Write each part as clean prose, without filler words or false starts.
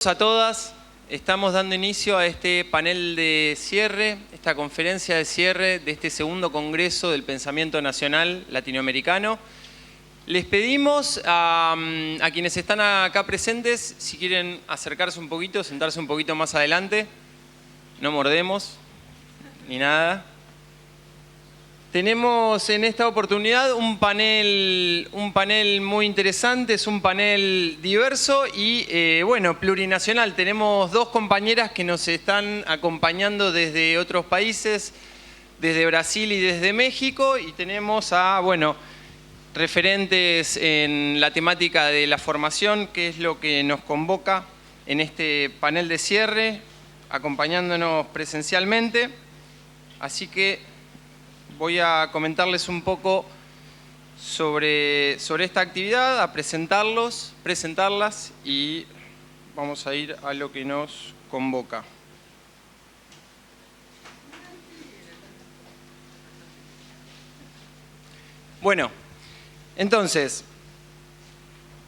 A todas, estamos dando inicio a este panel de cierre, esta conferencia de cierre de este segundo Congreso del Pensamiento Nacional Latinoamericano. Les pedimos a quienes están acá presentes, si quieren acercarse un poquito, sentarse un poquito más adelante, no mordemos ni nada. Tenemos en esta oportunidad un panel muy interesante, es un panel diverso y plurinacional. Tenemos dos compañeras que nos están acompañando desde otros países, desde Brasil y desde México, y tenemos a referentes en la temática de la formación, que es lo que nos convoca en este panel de cierre, acompañándonos presencialmente. Así que voy a comentarles un poco sobre esta actividad, a presentarlas y vamos a ir a lo que nos convoca. Bueno, entonces,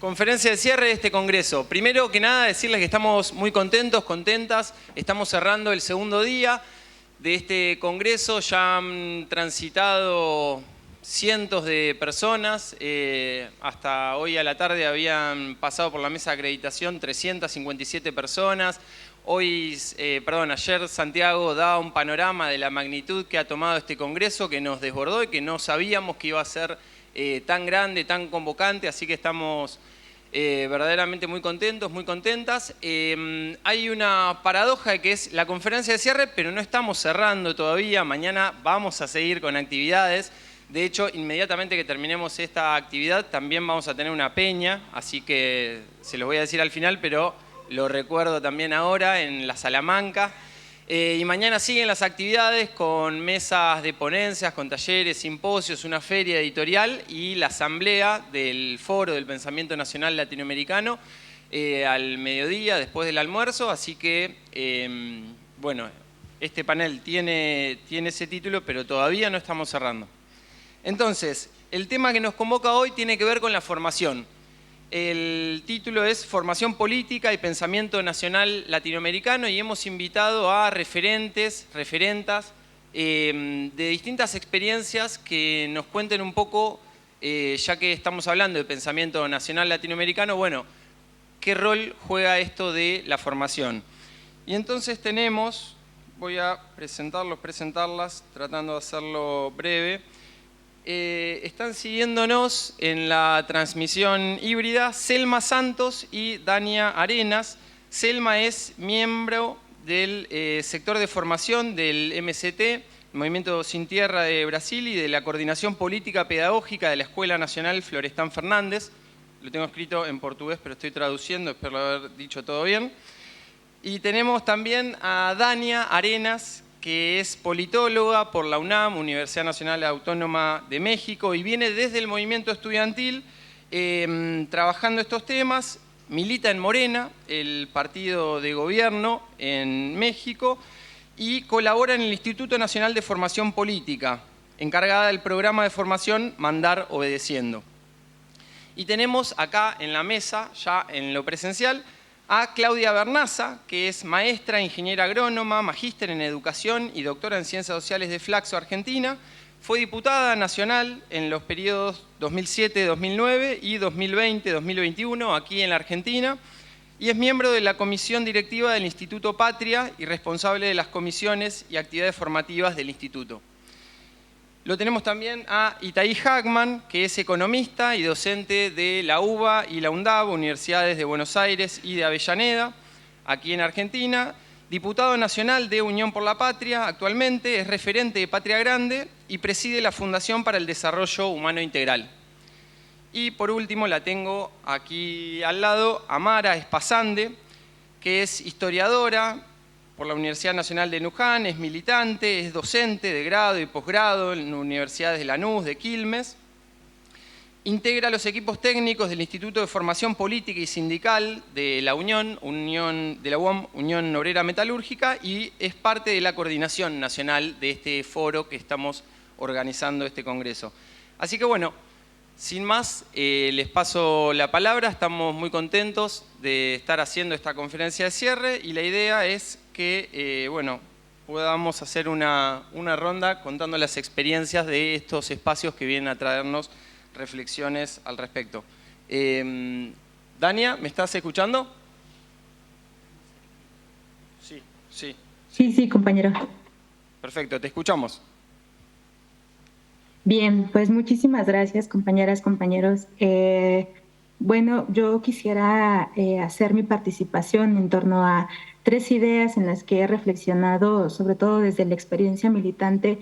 conferencia de cierre de este congreso. Primero que nada, decirles que estamos muy contentos, contentas. Estamos cerrando el segundo día de este congreso. Ya han transitado cientos de personas. Hasta hoy a la tarde habían pasado por la mesa de acreditación 357 personas. Ayer Santiago da un panorama de la magnitud que ha tomado este congreso, que nos desbordó y que no sabíamos que iba a ser tan grande, tan convocante, así que estamos verdaderamente muy contentos, muy contentas. Hay una paradoja que es la conferencia de cierre, pero no estamos cerrando todavía. Mañana vamos a seguir con actividades. De hecho, inmediatamente que terminemos esta actividad, también vamos a tener una peña, así que se los voy a decir al final, pero lo recuerdo también ahora en la Salamanca. Y mañana siguen las actividades con mesas de ponencias, con talleres, simposios, una feria editorial y la asamblea del Foro del Pensamiento Nacional Latinoamericano al mediodía, después del almuerzo. Así que, este panel tiene ese título, pero todavía no estamos cerrando. Entonces, el tema que nos convoca hoy tiene que ver con la formación. El título es Formación Política y Pensamiento Nacional Latinoamericano y hemos invitado a referentes, referentas de distintas experiencias que nos cuenten un poco, ya que estamos hablando de pensamiento nacional latinoamericano, qué rol juega esto de la formación. Y entonces voy a presentarlas, tratando de hacerlo breve. Están siguiéndonos en la transmisión híbrida Selma Santos y Dania Arenas. Selma es miembro del sector de formación del MCT, Movimiento Sin Tierra de Brasil, y de la Coordinación Política Pedagógica de la Escuela Nacional Florestan Fernández. Lo tengo escrito en portugués, pero estoy traduciendo, espero haber dicho todo bien. Y tenemos también a Dania Arenas, que es politóloga por la UNAM, Universidad Nacional Autónoma de México, y viene desde el movimiento estudiantil trabajando estos temas. Milita en Morena, el partido de gobierno en México, y colabora en el Instituto Nacional de Formación Política, encargada del programa de formación Mandar Obedeciendo. Y tenemos acá en la mesa, ya en lo presencial, a Claudia Bernaza, que es maestra, ingeniera agrónoma, magíster en educación y doctora en ciencias sociales de Flaxo, Argentina. Fue diputada nacional en los periodos 2007-2009 y 2020-2021 aquí en la Argentina, y es miembro de la comisión directiva del Instituto Patria y responsable de las comisiones y actividades formativas del instituto. Lo tenemos también a Itaí Hackman, que es economista y docente de la UBA y la UNDAB, Universidades de Buenos Aires y de Avellaneda, aquí en Argentina. Diputado nacional de Unión por la Patria, actualmente es referente de Patria Grande y preside la Fundación para el Desarrollo Humano Integral. Y por último la tengo aquí al lado, a Mara Espasande, que es historiadora por la Universidad Nacional de Luján, es militante, es docente de grado y posgrado en universidades de Lanús, de Quilmes. Integra los equipos técnicos del Instituto de Formación Política y Sindical de la UOM, Unión Obrera Metalúrgica, y es parte de la coordinación nacional de este foro que estamos organizando este congreso. Así que Sin más, les paso la palabra. Estamos muy contentos de estar haciendo esta conferencia de cierre y la idea es que bueno, podamos hacer una ronda contando las experiencias de estos espacios que vienen a traernos reflexiones al respecto. Dania, ¿me estás escuchando? Sí, sí. Sí, compañero. Perfecto, te escuchamos. Bien, pues muchísimas gracias, compañeras, compañeros. Bueno, yo quisiera hacer mi participación en torno a 3 ideas en las que he reflexionado, sobre todo desde la experiencia militante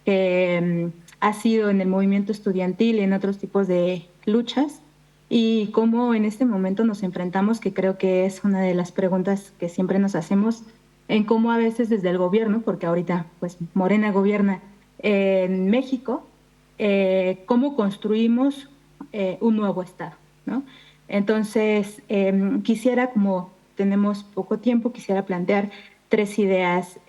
que ha sido en el movimiento estudiantil y en otros tipos de luchas, y cómo en este momento nos enfrentamos, que creo que es una de las preguntas que siempre nos hacemos, en cómo a veces desde el gobierno, porque ahorita pues Morena gobierna en México, cómo construimos un nuevo Estado, ¿no? Entonces, quisiera, como tenemos poco tiempo, quisiera plantear 3 ideas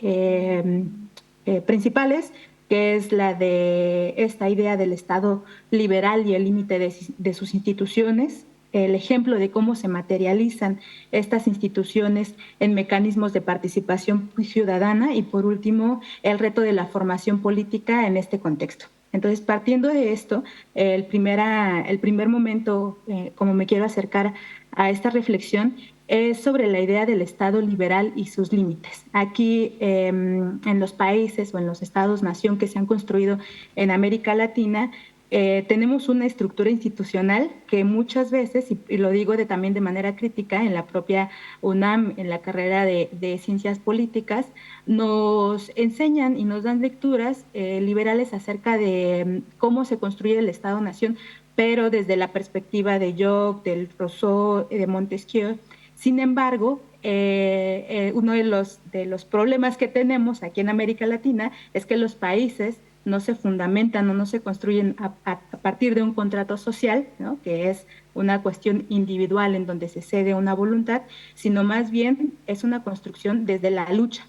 principales, que es la de esta idea del Estado liberal y el límite de sus instituciones, el ejemplo de cómo se materializan estas instituciones en mecanismos de participación ciudadana y, por último, el reto de la formación política en este contexto. Entonces, partiendo de esto, el primer momento, como me quiero acercar a esta reflexión, es sobre la idea del Estado liberal y sus límites. Aquí, en los países o en los estados-nación que se han construido en América Latina, tenemos una estructura institucional que muchas veces, y lo digo también de manera crítica, en la propia UNAM, en la carrera de Ciencias Políticas, nos enseñan y nos dan lecturas liberales acerca de cómo se construye el Estado-Nación, pero desde la perspectiva de Locke, del Rousseau, de Montesquieu. Sin embargo, uno de los problemas que tenemos aquí en América Latina es que los países no se fundamentan o no se construyen a partir de un contrato social, ¿no?, que es una cuestión individual en donde se cede una voluntad, sino más bien es una construcción desde la lucha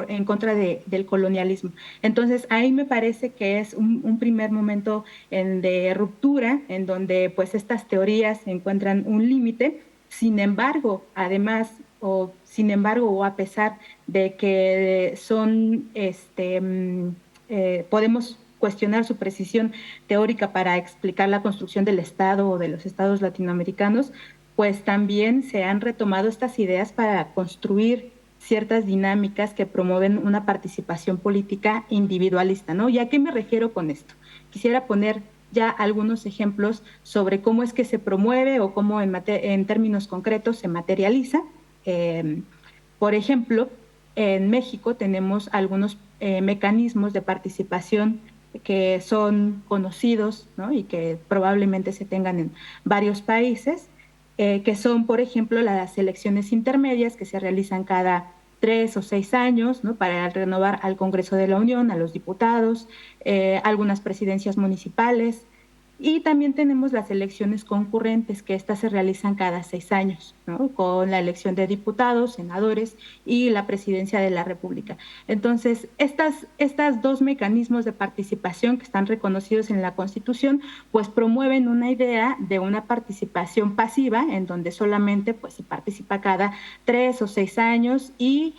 en contra del colonialismo. Entonces, ahí me parece que es un primer momento de ruptura, en donde pues estas teorías encuentran un límite. Sin embargo, además, o a pesar de que son podemos cuestionar su precisión teórica para explicar la construcción del Estado o de los estados latinoamericanos, pues también se han retomado estas ideas para construir ciertas dinámicas que promueven una participación política individualista, ¿no? ¿Y a qué me refiero con esto? Quisiera poner ya algunos ejemplos sobre cómo es que se promueve o cómo en términos concretos se materializa. Por ejemplo, en México tenemos algunos mecanismos de participación que son conocidos, ¿no?, y que probablemente se tengan en varios países, que son, por ejemplo, las elecciones intermedias que se realizan cada 3 o 6 años, ¿no?, para renovar al Congreso de la Unión, a los diputados, algunas presidencias municipales. Y también tenemos las elecciones concurrentes, que estas se realizan cada 6 años, ¿no?, con la elección de diputados, senadores y la presidencia de la República. Entonces, estas dos mecanismos de participación que están reconocidos en la Constitución, pues promueven una idea de una participación pasiva, en donde solamente pues se participa cada 3 o 6 años y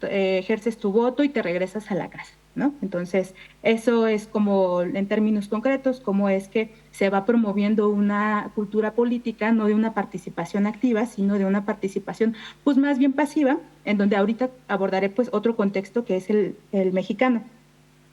ejerces tu voto y te regresas a la casa, ¿no? Entonces, eso es como, en términos concretos, cómo es que se va promoviendo una cultura política, no de una participación activa, sino de una participación pues más bien pasiva, en donde ahorita abordaré pues otro contexto que es el mexicano.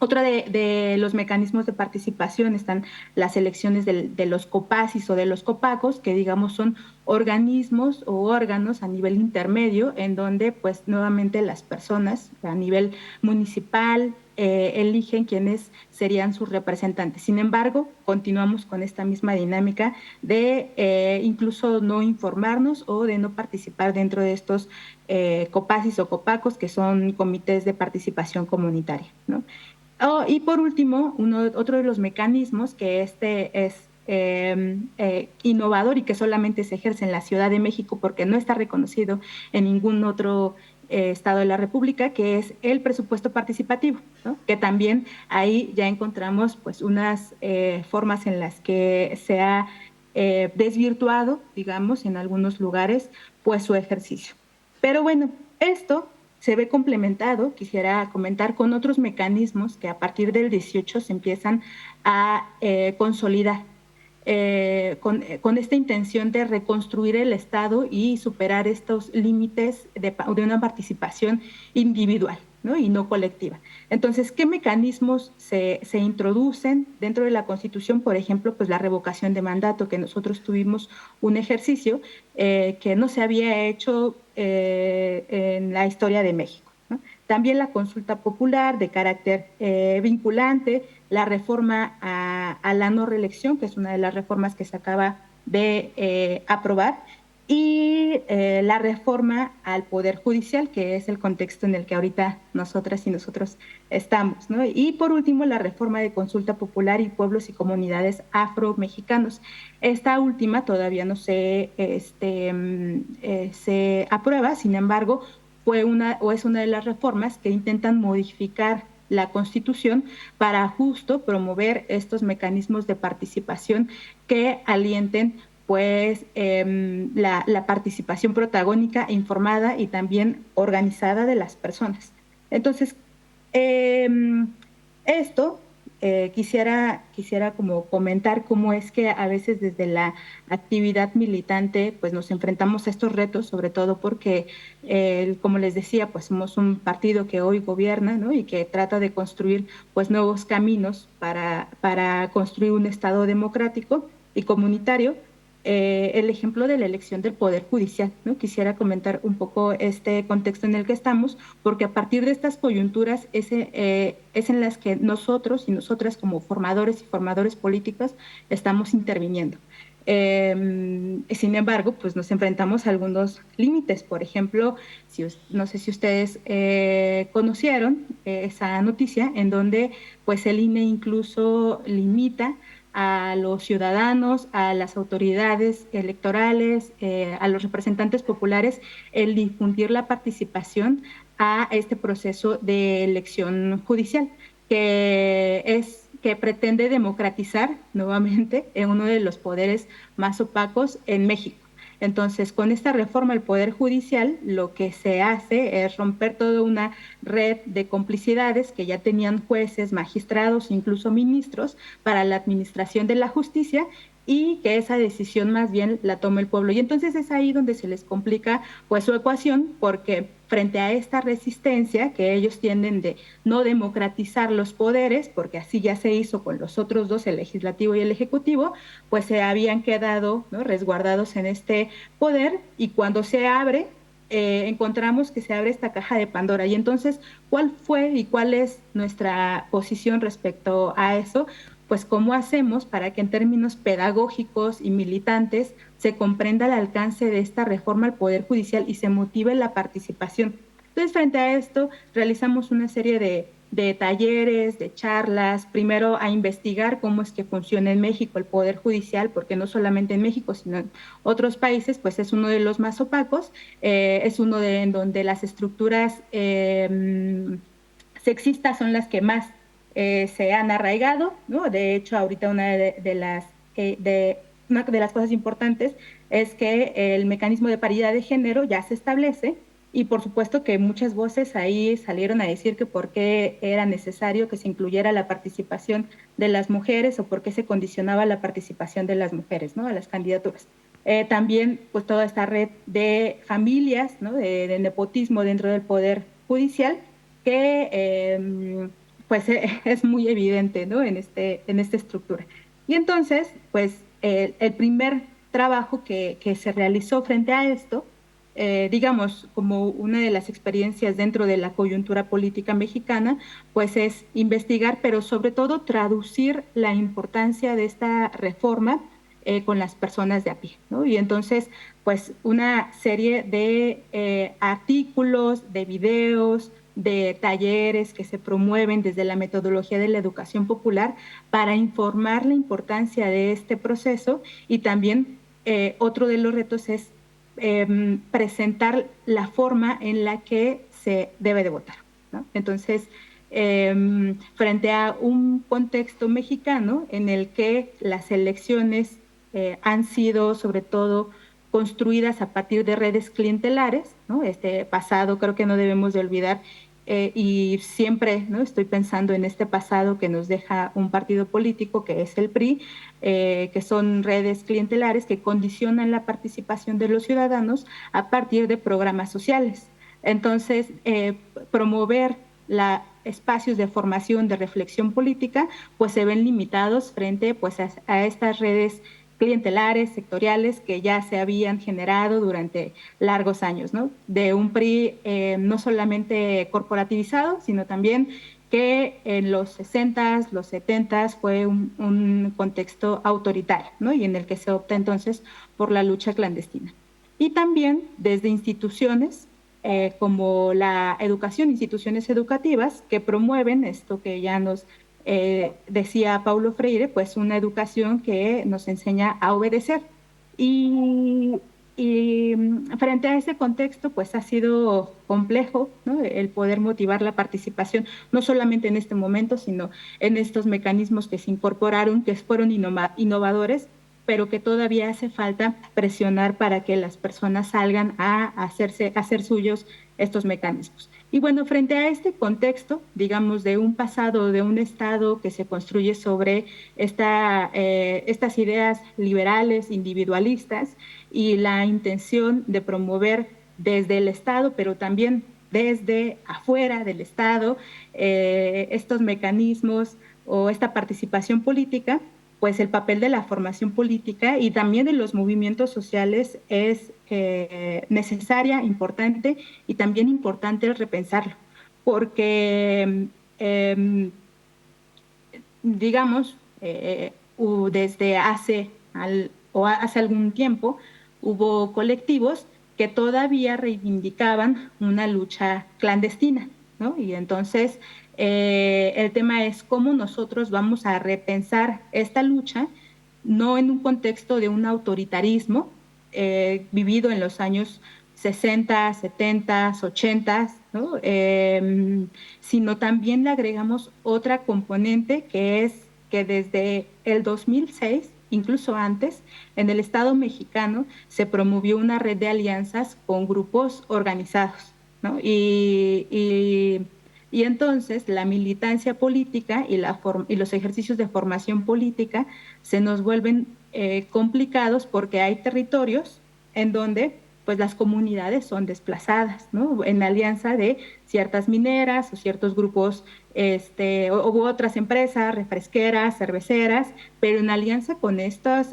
Otra de los mecanismos de participación están las elecciones de los COPACIS o de los COPACOS, que digamos son organismos o órganos a nivel intermedio, en donde pues nuevamente las personas a nivel municipal eligen quiénes serían sus representantes. Sin embargo, continuamos con esta misma dinámica de incluso no informarnos o de no participar dentro de estos COPACIS o COPACOS, que son comités de participación comunitaria, ¿no? Y por último, otro de los mecanismos, que es innovador y que solamente se ejerce en la Ciudad de México porque no está reconocido en ningún otro Estado de la República, que es el presupuesto participativo, ¿no? Que también ahí ya encontramos pues unas formas en las que se ha desvirtuado, digamos, en algunos lugares, pues su ejercicio. Pero bueno, esto se ve complementado, quisiera comentar, con otros mecanismos que a partir del 18 se empiezan a consolidar. Con esta intención de reconstruir el Estado y superar estos límites de una participación individual, ¿no? Y no colectiva. Entonces, ¿qué mecanismos se introducen dentro de la Constitución? Por ejemplo, pues la revocación de mandato, que nosotros tuvimos un ejercicio que no se había hecho en la historia de México, ¿no? También la consulta popular de carácter vinculante, la reforma a la no reelección, que es una de las reformas que se acaba de aprobar, y la reforma al Poder Judicial, que es el contexto en el que ahorita nosotras y nosotros estamos, ¿no? Y por último, la reforma de consulta popular y pueblos y comunidades afro-mexicanos. Esta última todavía no se aprueba, sin embargo, es una de las reformas que intentan modificar la Constitución para justo promover estos mecanismos de participación que alienten pues la participación protagónica, informada y también organizada de las personas. Entonces, eh, esto quisiera como comentar cómo es que a veces desde la actividad militante pues nos enfrentamos a estos retos, sobre todo porque, como les decía, pues somos un partido que hoy gobierna, ¿no? Y que trata de construir pues nuevos caminos para construir un Estado democrático y comunitario. El ejemplo de la elección del Poder Judicial, ¿no? Quisiera comentar un poco este contexto en el que estamos, porque a partir de estas coyunturas es en las que nosotros y nosotras como formadores y formadores políticos estamos interviniendo. Sin embargo, pues nos enfrentamos a algunos límites. Por ejemplo, no sé si ustedes conocieron esa noticia en donde pues el INE incluso limita a los ciudadanos, a las autoridades electorales, a los representantes populares, el difundir la participación a este proceso de elección judicial, que pretende democratizar nuevamente en uno de los poderes más opacos en México. Entonces, con esta reforma al Poder Judicial, lo que se hace es romper toda una red de complicidades que ya tenían jueces, magistrados, incluso ministros, para la administración de la justicia, y que esa decisión más bien la tome el pueblo. Y entonces es ahí donde se les complica pues su ecuación, porque frente a esta resistencia que ellos tienden de no democratizar los poderes, porque así ya se hizo con los otros dos, el legislativo y el ejecutivo, pues se habían quedado, ¿no?, resguardados en este poder, y cuando se abre, encontramos que se abre esta caja de Pandora. Y entonces, ¿cuál fue y cuál es nuestra posición respecto a eso? Pues cómo hacemos para que en términos pedagógicos y militantes se comprenda el alcance de esta reforma al Poder Judicial y se motive la participación. Entonces, frente a esto, realizamos una serie de talleres, de charlas, primero a investigar cómo es que funciona en México el Poder Judicial, porque no solamente en México, sino en otros países, pues es uno de los más opacos, es uno en donde las estructuras sexistas son las que más se han arraigado, ¿no? De hecho, ahorita una de las cosas importantes es que el mecanismo de paridad de género ya se establece, y por supuesto que muchas voces ahí salieron a decir que por qué era necesario que se incluyera la participación de las mujeres o por qué se condicionaba la participación de las mujeres, ¿no?, a las candidaturas. También pues toda esta red de familias, ¿no?, de nepotismo dentro del Poder Judicial, que pues es muy evidente, ¿no?, en esta estructura. Y entonces, pues el primer trabajo que se realizó frente a esto, digamos, como una de las experiencias dentro de la coyuntura política mexicana, pues es investigar, pero sobre todo traducir la importancia de esta reforma con las personas de a pie, ¿no? Y entonces, pues una serie de artículos, de videos, de talleres que se promueven desde la metodología de la educación popular para informar la importancia de este proceso y también otro de los retos es presentar la forma en la que se debe de votar, ¿no? Entonces, frente a un contexto mexicano en el que las elecciones han sido sobre todo construidas a partir de redes clientelares, ¿no? Este pasado creo que no debemos de olvidar y siempre, ¿no?, estoy pensando en este pasado que nos deja un partido político que es el PRI, que son redes clientelares que condicionan la participación de los ciudadanos a partir de programas sociales. Entonces, promover espacios de formación, de reflexión política, pues se ven limitados frente pues, a estas redes clientelares, sectoriales, que ya se habían generado durante largos años, ¿no? De un PRI no solamente corporativizado, sino también que en los 60s, los 70s fue un contexto autoritario, ¿no? Y en el que se opta entonces por la lucha clandestina. Y también desde instituciones como la educación, instituciones educativas que promueven esto que ya nos decía Paulo Freire, pues una educación que nos enseña a obedecer. Y, y frente a ese contexto, pues ha sido complejo, ¿no?, el poder motivar la participación, no solamente en este momento, sino en estos mecanismos que se incorporaron, que fueron innovadores, pero que todavía hace falta presionar para que las personas salgan a hacer suyos estos mecanismos. Y bueno, frente a este contexto, digamos, de un pasado, de un Estado que se construye sobre estas ideas liberales, individualistas, y la intención de promover desde el Estado, pero también desde afuera del Estado, estos mecanismos o esta participación política, pues el papel de la formación política y también de los movimientos sociales es necesaria, importante y también importante repensarlo, porque digamos, desde hace algún tiempo hubo colectivos que todavía reivindicaban una lucha clandestina, ¿no? Y entonces el tema es cómo nosotros vamos a repensar esta lucha, no en un contexto de un autoritarismo vivido en los años 60, 70, 80, ¿no? Sino también le agregamos otra componente que es que desde el 2006, incluso antes, en el Estado mexicano se promovió una red de alianzas con grupos organizados, ¿no? Y entonces la militancia política y los ejercicios de formación política se nos vuelven complicados porque hay territorios en donde pues las comunidades son desplazadas, ¿no?, en alianza de ciertas mineras o ciertos grupos u otras empresas, refresqueras, cerveceras, pero en alianza con estos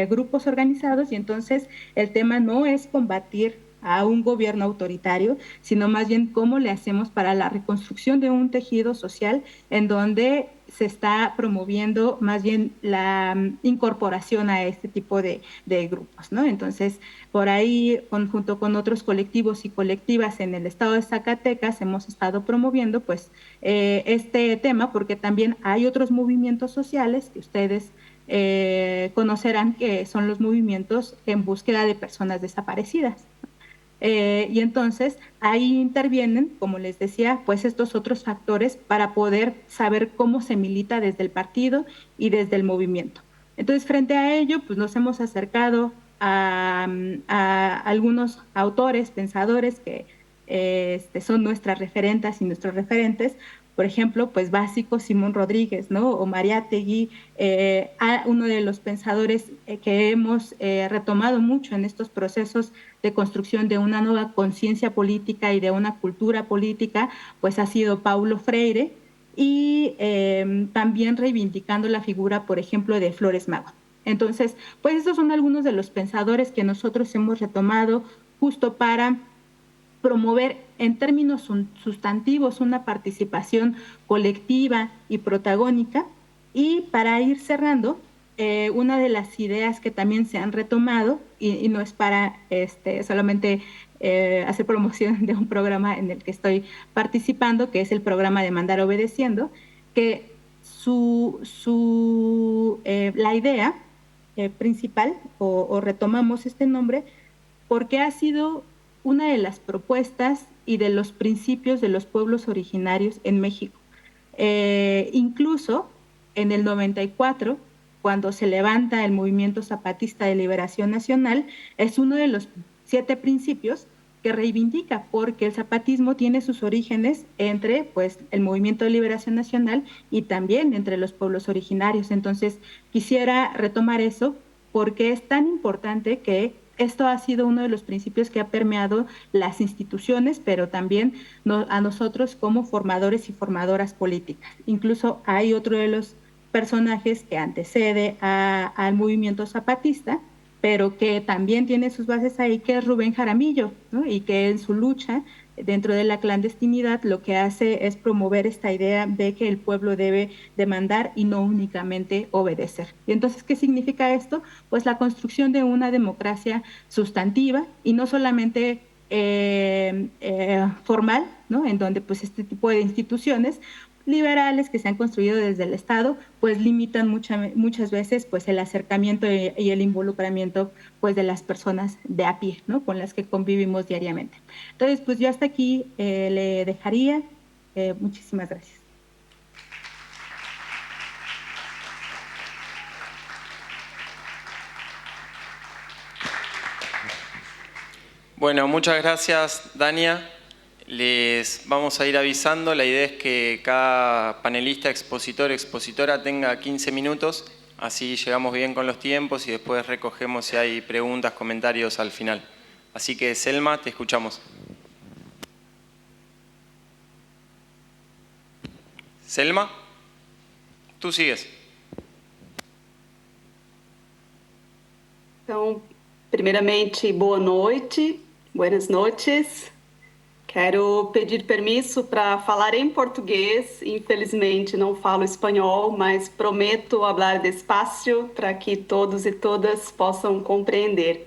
grupos organizados, y entonces el tema no es combatir a un gobierno autoritario, sino más bien cómo le hacemos para la reconstrucción de un tejido social en donde se está promoviendo más bien la incorporación a este tipo de grupos, ¿no? Entonces, por ahí, junto con otros colectivos y colectivas en el estado de Zacatecas, hemos estado promoviendo pues este tema, porque también hay otros movimientos sociales que ustedes conocerán, que son los movimientos en búsqueda de personas desaparecidas. Y entonces ahí intervienen, como les decía, pues estos otros factores para poder saber cómo se milita desde el partido y desde el movimiento. Entonces, frente a ello, pues nos hemos acercado a algunos autores, pensadores que son nuestras referentas y nuestros referentes. Por ejemplo, pues básico Simón Rodríguez, ¿no?, o Mariátegui, uno de los pensadores que hemos retomado mucho en estos procesos de construcción de una nueva conciencia política y de una cultura política, pues ha sido Paulo Freire, y también reivindicando la figura, por ejemplo, de Flores Magón. Entonces, pues estos son algunos de los pensadores que nosotros hemos retomado justo para promover en términos sustantivos una participación colectiva y protagónica. Y para ir cerrando, una de las ideas que también se han retomado, y no es para solamente hacer promoción de un programa en el que estoy participando, que es el programa de Mandar Obedeciendo, que la idea principal, o retomamos este nombre, porque ha sido una de las propuestas y de los principios de los pueblos originarios en México. Incluso en el 94, cuando se levanta el Movimiento Zapatista de Liberación Nacional, es uno de los 7 principios que reivindica, porque el zapatismo tiene sus orígenes entre pues, el Movimiento de Liberación Nacional y también entre los pueblos originarios. Entonces, quisiera retomar eso porque es tan importante que esto ha sido uno de los principios que ha permeado las instituciones, pero también a nosotros como formadores y formadoras políticas. Incluso hay otro de los personajes que antecede al movimiento zapatista, pero que también tiene sus bases ahí, que es Rubén Jaramillo, ¿no? Y que en su lucha dentro de la clandestinidad lo que hace es promover esta idea de que el pueblo debe demandar y no únicamente obedecer. Y entonces, ¿qué significa esto? Pues la construcción de una democracia sustantiva y no solamente formal, ¿no? En donde pues este tipo de instituciones liberales que se han construido desde el Estado, pues limitan muchas veces pues el acercamiento y el involucramiento pues de las personas de a pie, ¿no? Con las que convivimos diariamente. Entonces, pues yo hasta aquí le dejaría. Muchísimas gracias. Bueno, muchas gracias, Dania. Les vamos a ir avisando. La idea es que cada panelista, expositor, expositora tenga 15 minutos. Así llegamos bien con los tiempos y después recogemos si hay preguntas, comentarios al final. Así que, Selma, te escuchamos. Selma, tú sigues. Então, primeiramente, boa noite, buenas noches. Quero pedir permisso para falar em português. Infelizmente, não falo espanhol, mas prometo falar despacio para que todos e todas possam compreender.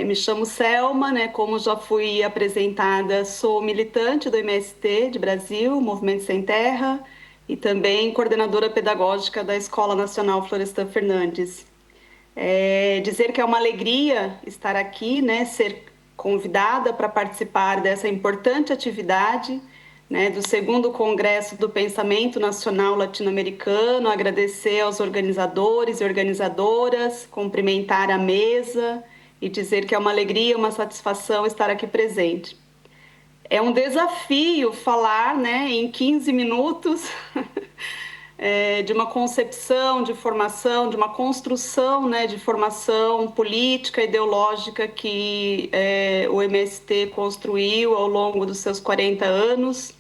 Me chamo Selma, né? Como já fui apresentada, sou militante do MST de Brasil, Movimento Sem Terra, e também coordenadora pedagógica da Escola Nacional Florestan Fernandes. Dizer que é uma alegria estar aqui, né? Ser convidada para participar dessa importante atividade, né, do 2º Congresso do Pensamento Nacional Latino-Americano, agradecer aos organizadores e organizadoras, cumprimentar a mesa e dizer que é uma alegria, uma satisfação estar aqui presente. É um desafio falar, né, em 15 minutos de uma concepção de formação, de uma construção, né, de formação política, ideológica que o MST construiu ao longo dos seus 40 anos.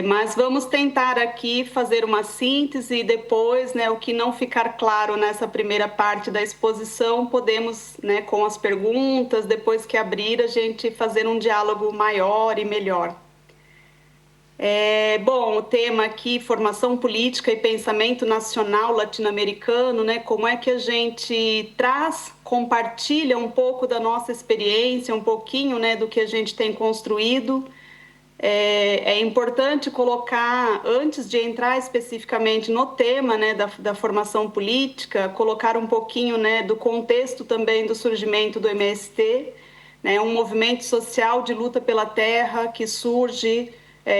Mas vamos tentar aqui fazer uma síntese e depois, né, o que não ficar claro nessa primeira parte da exposição, podemos, né, com as perguntas, depois que abrir, a gente fazer um diálogo maior e melhor. Bom, o tema aqui, formação política e pensamento nacional latino-americano, né? Como é que a gente compartilha um pouco da nossa experiência, um pouquinho, né, do que a gente tem construído. É importante colocar, antes de entrar especificamente no tema, né, da formação política, colocar um pouquinho, né, do contexto também do surgimento do MST, né, um movimento social de luta pela terra que surge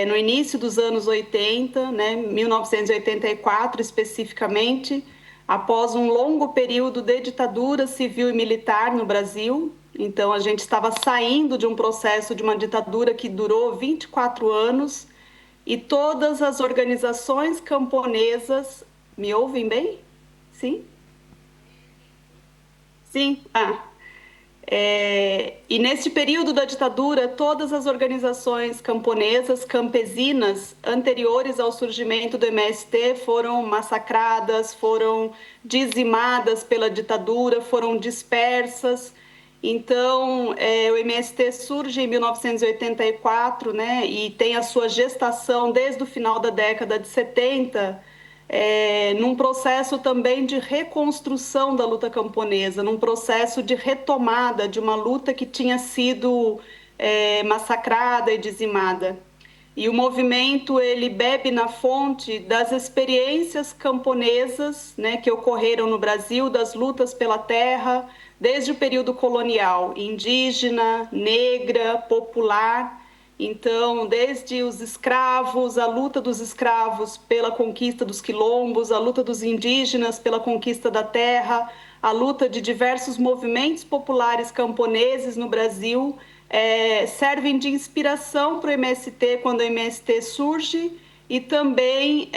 no início dos anos 80, né, 1984 especificamente, após um longo período de ditadura civil e militar no Brasil. Então, a gente estava saindo de um processo de uma ditadura que durou 24 anos e todas as organizações camponesas... Me ouvem bem? Sim? Sim? E nesse período da ditadura, todas as organizações camponesas, campesinas, anteriores ao surgimento do MST, foram massacradas, foram dizimadas pela ditadura, foram dispersas. Então, o MST surge em 1984, né, e tem a sua gestação desde o final da década de 70, num processo também de reconstrução da luta camponesa, num processo de retomada de uma luta que tinha sido massacrada e dizimada. E o movimento ele bebe na fonte das experiências camponesas, né, que ocorreram no Brasil, das lutas pela terra, desde o período colonial, indígena, negra, popular. Então, desde os escravos, a luta dos escravos pela conquista dos quilombos, a luta dos indígenas pela conquista da terra, a luta de diversos movimentos populares camponeses no Brasil, servem de inspiração para o MST quando o MST surge e também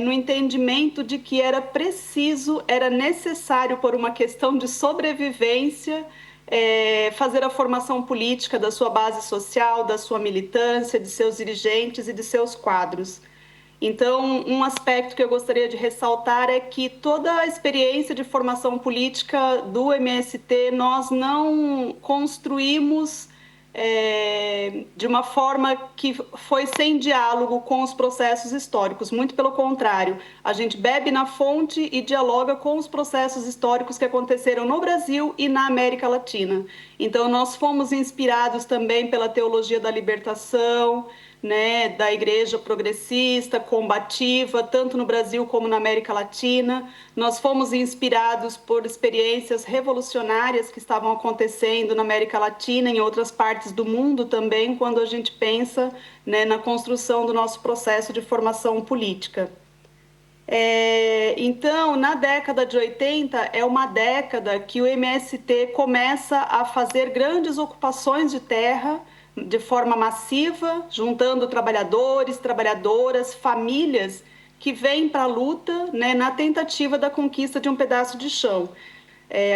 no entendimento de que era preciso, era necessário, por uma questão de sobrevivência, fazer a formação política da sua base social, da sua militância, de seus dirigentes e de seus quadros. Então, um aspecto que eu gostaria de ressaltar é que toda a experiência de formação política do MST nós não construímos de uma forma que foi sem diálogo com os processos históricos. Muito pelo contrário, a gente bebe na fonte e dialoga com os processos históricos que aconteceram no Brasil e na América Latina. Então, nós fomos inspirados também pela teologia da libertação, né, da igreja progressista, combativa, tanto no Brasil como na América Latina. Nós fomos inspirados por experiências revolucionárias que estavam acontecendo na América Latina e em outras partes do mundo também, quando a gente pensa, né, na construção do nosso processo de formação política. Então, na década de 80, é uma década que o MST começa a fazer grandes ocupações de terra, de forma massiva, juntando trabalhadores, trabalhadoras, famílias que vêm para a luta, né, na tentativa da conquista de um pedaço de chão.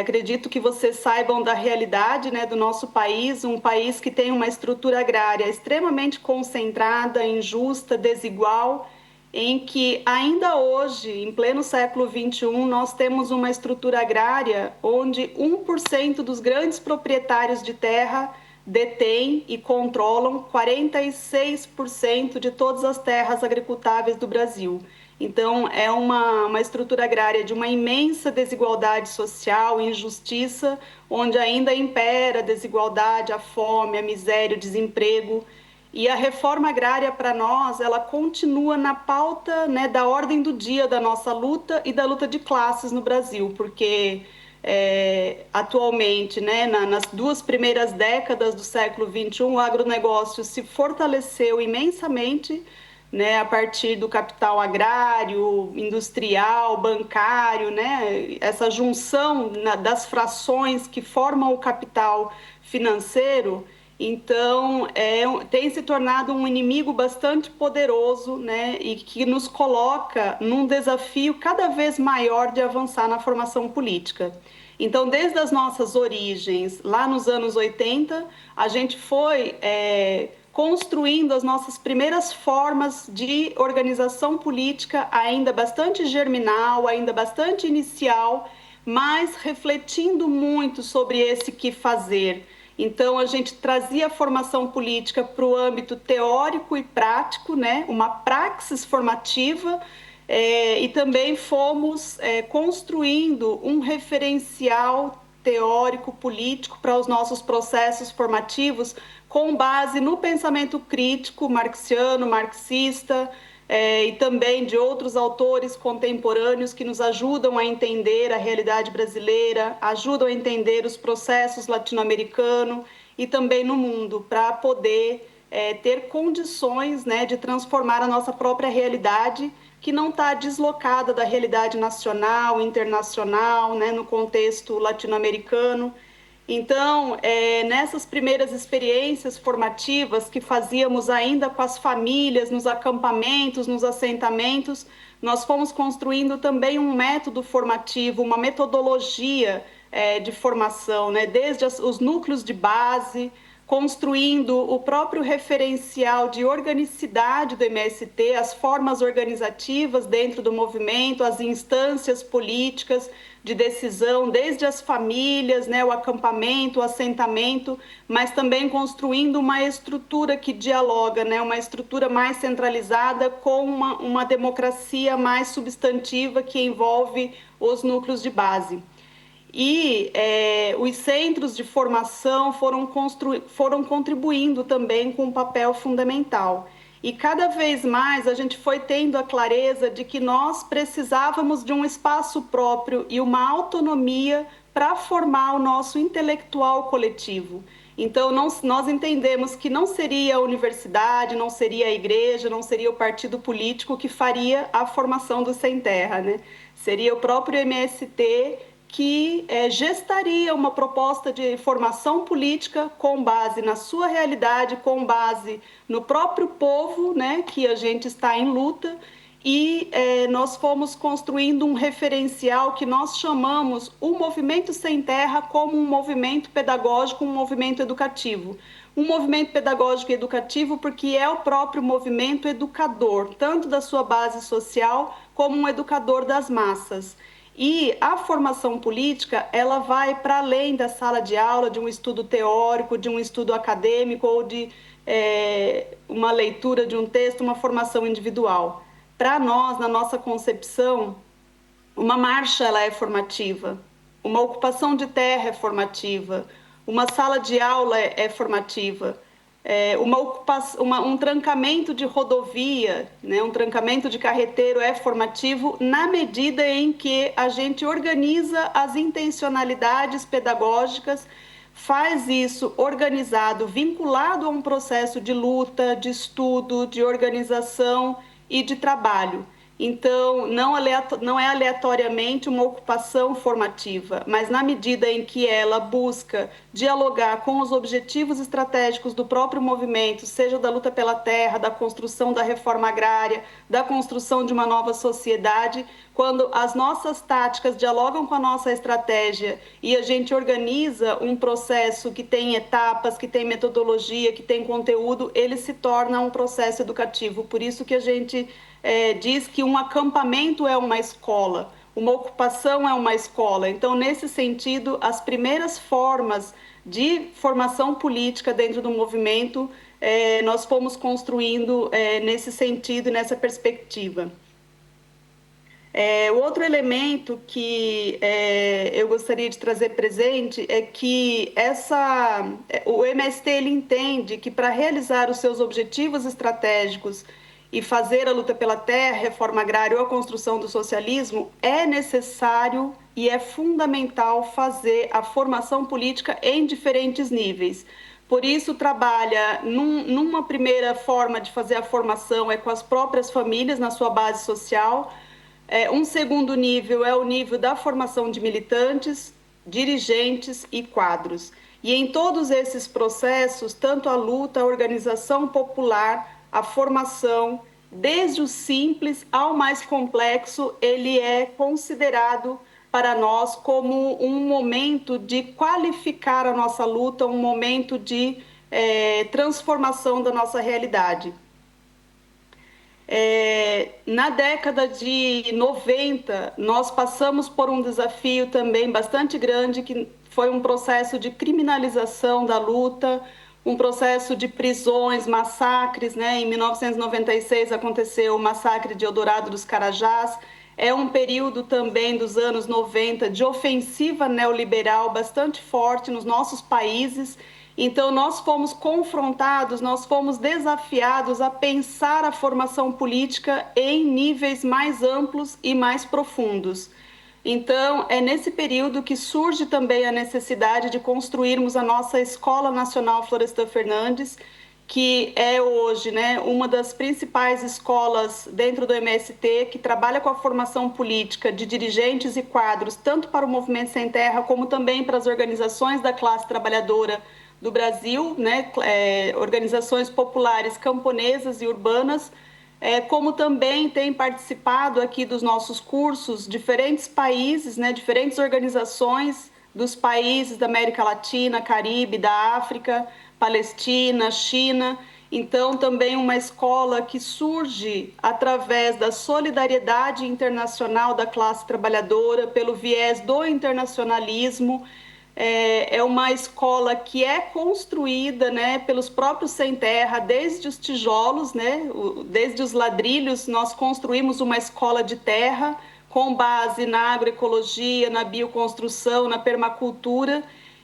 Acredito que vocês saibam da realidade, né, do nosso país, um país que tem uma estrutura agrária extremamente concentrada, injusta, desigual, em que ainda hoje, em pleno século XXI, nós temos uma estrutura agrária onde 1% dos grandes proprietários de terra detém e controlam 46% de todas as terras agricultáveis do Brasil. Então, é uma estrutura agrária de uma imensa desigualdade social, injustiça, onde ainda impera a desigualdade, a fome, a miséria, o desemprego. E a reforma agrária, para nós, ela continua na pauta, né, da ordem do dia da nossa luta e da luta de classes no Brasil, porque atualmente, né, nas duas primeiras décadas do século XXI, o agronegócio se fortaleceu imensamente, né, a partir do capital agrário, industrial, bancário, né, essa junção das frações que formam o capital financeiro. Então, tem se tornado um inimigo bastante poderoso, né, e que nos coloca num desafio cada vez maior de avançar na formação política. Então, desde as nossas origens, lá nos anos 80, a gente foi construindo as nossas primeiras formas de organização política, ainda bastante germinal, ainda bastante inicial, mas refletindo muito sobre esse que fazer. Então, a gente trazia a formação política para o âmbito teórico e prático, né? Uma praxis formativa, e também fomos construindo um referencial teórico político para os nossos processos formativos com base no pensamento crítico marxiano, marxista, e também de outros autores contemporâneos que nos ajudam a entender a realidade brasileira, ajudam a entender os processos latino-americanos e também no mundo, para poder ter condições, né, de transformar a nossa própria realidade, que não está deslocada da realidade nacional, internacional, né, no contexto latino-americano. Então, nessas primeiras experiências formativas que fazíamos ainda com as famílias, nos acampamentos, nos assentamentos, nós fomos construindo também um método formativo, uma metodologia de formação, né? Desde os núcleos de base, construindo o próprio referencial de organicidade do MST, as formas organizativas dentro do movimento, as instâncias políticas de decisão, desde as famílias, né, o acampamento, o assentamento, mas também construindo uma estrutura que dialoga, né, uma estrutura mais centralizada com uma democracia mais substantiva que envolve os núcleos de base. E os centros de formação foram contribuindo também com um papel fundamental. E cada vez mais a gente foi tendo a clareza de que nós precisávamos de um espaço próprio e uma autonomia para formar o nosso intelectual coletivo. Então, nós entendemos que não seria a universidade, não seria a igreja, não seria o partido político que faria a formação do Sem Terra, né? Seria o próprio MST que gestaria uma proposta de formação política com base na sua realidade, com base no próprio povo, né, que a gente está em luta, e nós fomos construindo um referencial que nós chamamos o Movimento Sem Terra como um movimento pedagógico, um movimento educativo. Um movimento pedagógico e educativo porque é o próprio movimento educador, tanto da sua base social como um educador das massas. E a formação política, ela vai para além da sala de aula, de um estudo teórico, de um estudo acadêmico ou de uma leitura de um texto, uma formação individual. Para nós, na nossa concepção, uma marcha ela é formativa, uma ocupação de terra é formativa, uma sala de aula é formativa. Um trancamento de rodovia, né, um trancamento de carreteiro é formativo na medida em que a gente organiza as intencionalidades pedagógicas, faz isso organizado, vinculado a um processo de luta, de estudo, de organização e de trabalho. Então, não é aleatoriamente uma ocupação formativa, mas na medida em que ela busca dialogar com os objetivos estratégicos do próprio movimento, seja da luta pela terra, da construção da reforma agrária, da construção de uma nova sociedade, quando as nossas táticas dialogam com a nossa estratégia e a gente organiza um processo que tem etapas, que tem metodologia, que tem conteúdo, ele se torna um processo educativo. Por isso que a gente diz que um acampamento é uma escola, uma ocupação é uma escola. Então, nesse sentido, as primeiras formas de formação política dentro do movimento, nós fomos construindo nesse sentido e nessa perspectiva. O outro elemento que eu gostaria de trazer presente é que o MST ele entende que para realizar os seus objetivos estratégicos e fazer a luta pela terra, reforma agrária ou a construção do socialismo, é necessário e é fundamental fazer a formação política em diferentes níveis. Por isso, trabalha numa primeira forma de fazer a formação com as próprias famílias na sua base social. Um segundo nível é o nível da formação de militantes, dirigentes e quadros. E em todos esses processos, tanto a luta, a organização popular, a formação, desde o simples ao mais complexo, ele é considerado para nós como um momento de qualificar a nossa luta, um momento de transformação da nossa realidade. Na década de 90, nós passamos por um desafio também bastante grande, que foi um processo de criminalização da luta, um processo de prisões, massacres, né? Em 1996 aconteceu o massacre de Eldorado dos Carajás. É um período também dos anos 90 de ofensiva neoliberal bastante forte nos nossos países. Então, nós fomos confrontados, nós fomos desafiados a pensar a formação política em níveis mais amplos e mais profundos. Então, é nesse período que surge também a necessidade de construirmos a nossa Escola Nacional Florestan Fernandes, que é hoje, né, uma das principais escolas dentro do MST, que trabalha com a formação política de dirigentes e quadros, tanto para o Movimento Sem Terra, como também para as organizações da classe trabalhadora do Brasil, né, organizações populares camponesas e urbanas, como também tem participado aqui dos nossos cursos diferentes países, né, diferentes organizações dos países da América Latina, Caribe, da África, Palestina, China. Então, também uma escola que surge através da solidariedade internacional da classe trabalhadora, pelo viés do internacionalismo. É uma escola que é construída, né, pelos próprios sem terra, desde os tijolos, né, desde os ladrilhos. Nós construímos uma escola de terra com base na agroecologia, na bioconstrução, na permacultura.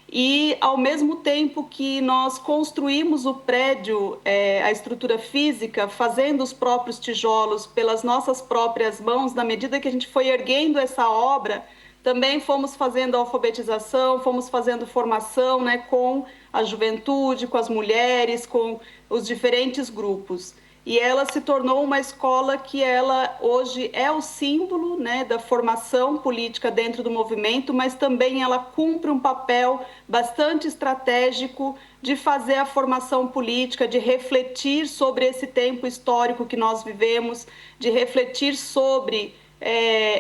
E, ao mesmo tempo que nós construímos o prédio, a estrutura física, fazendo os próprios tijolos pelas nossas próprias mãos, na medida que a gente foi erguendo essa obra, também fomos fazendo alfabetização, fomos fazendo formação, né, com a juventude, com as mulheres, com os diferentes grupos. E ela se tornou uma escola que ela hoje é o símbolo, né, da formação política dentro do movimento, mas também ela cumpre um papel bastante estratégico de fazer a formação política, de refletir sobre esse tempo histórico que nós vivemos, de refletir sobre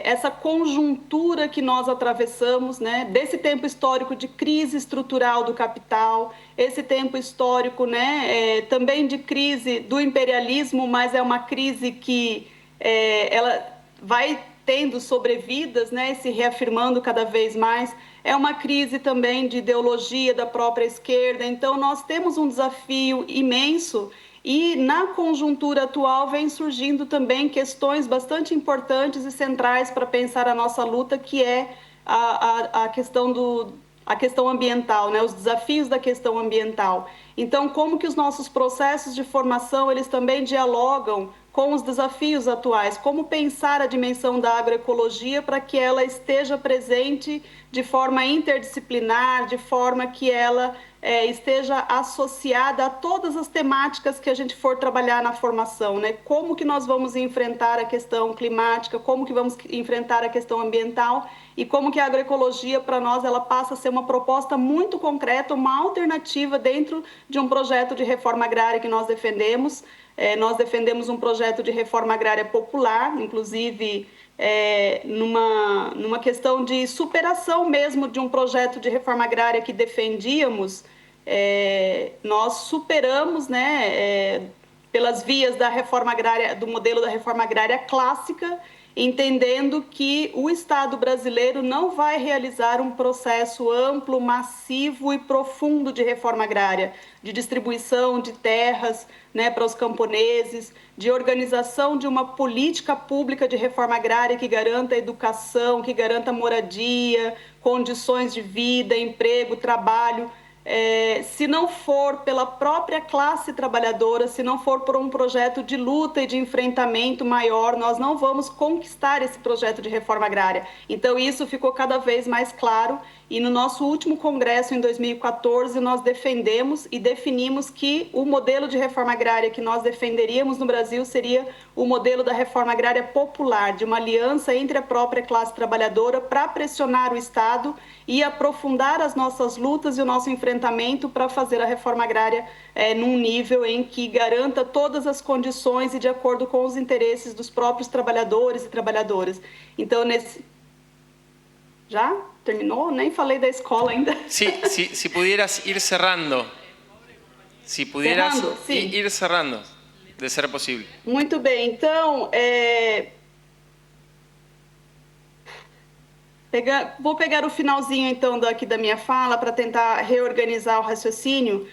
essa conjuntura que nós atravessamos, né, desse tempo histórico de crise estrutural do capital, esse tempo histórico, né, também de crise do imperialismo, mas é uma crise que ela vai tendo sobrevidas, né, se reafirmando cada vez mais. É uma crise também de ideologia da própria esquerda. Então, nós temos um desafio imenso. E na conjuntura atual vem surgindo também questões bastante importantes e centrais para pensar a nossa luta, que é a questão ambiental, né? Os desafios da questão ambiental. Então, como que os nossos processos de formação, eles também dialogam com os desafios atuais? Como pensar a dimensão da agroecologia para que ela esteja presente de forma interdisciplinar, de forma que ela esteja associada a todas as temáticas que a gente for trabalhar na formação, né? Como que nós vamos enfrentar a questão climática, como que vamos enfrentar a questão ambiental e como que a agroecologia, para nós, ela passa a ser uma proposta muito concreta, uma alternativa dentro de um projeto de reforma agrária que nós defendemos. Nós defendemos um projeto de reforma agrária popular, inclusive numa questão de superação mesmo de um projeto de reforma agrária que defendíamos. Nós superamos, né, pelas vias da reforma agrária, do modelo da reforma agrária clássica, entendendo que o Estado brasileiro não vai realizar um processo amplo, massivo e profundo de reforma agrária, de distribuição de terras, né, para os camponeses, de organização de uma política pública de reforma agrária que garanta educação, que garanta moradia, condições de vida, emprego, trabalho. Se não for pela própria classe trabalhadora, se não for por um projeto de luta e de enfrentamento maior, nós não vamos conquistar esse projeto de reforma agrária. Então, isso ficou cada vez mais claro. E no nosso último congresso, em 2014, nós defendemos e definimos que o modelo de reforma agrária que nós defenderíamos no Brasil seria o modelo da reforma agrária popular, de uma aliança entre a própria classe trabalhadora para pressionar o Estado e aprofundar as nossas lutas e o nosso enfrentamento para fazer a reforma agrária num nível em que garanta todas as condições e de acordo com os interesses dos próprios trabalhadores e trabalhadoras. Então, Já? Terminou? Nem falei da escola ainda. Sí, si pudieras ir cerrando. Si pudieras ir cerrando, de ser posible. Muito bem. Então, vou pegar o finalzinho, então, aqui da minha fala para tentar reorganizar o raciocínio,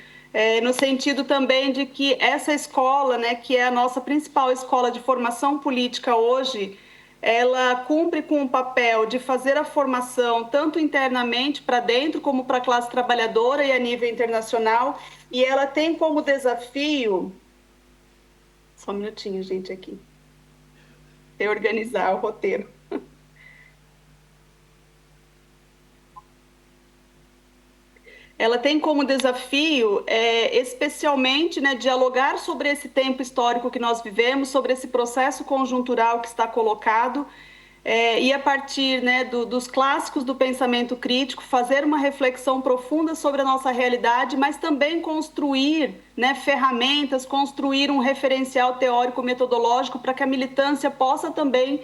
no sentido também de que essa escola, né, que é a nossa principal escola de formação política hoje, ela cumpre com o papel de fazer a formação tanto internamente para dentro como para a classe trabalhadora e a nível internacional, e ela tem como desafio... Só um minutinho, gente, aqui. Reorganizar o roteiro. Ela tem como desafio, especialmente, né, dialogar sobre esse tempo histórico que nós vivemos, sobre esse processo conjuntural que está colocado, e a partir, né, dos clássicos do pensamento crítico, fazer uma reflexão profunda sobre a nossa realidade, mas também construir, né, ferramentas, construir um referencial teórico-metodológico para que a militância possa também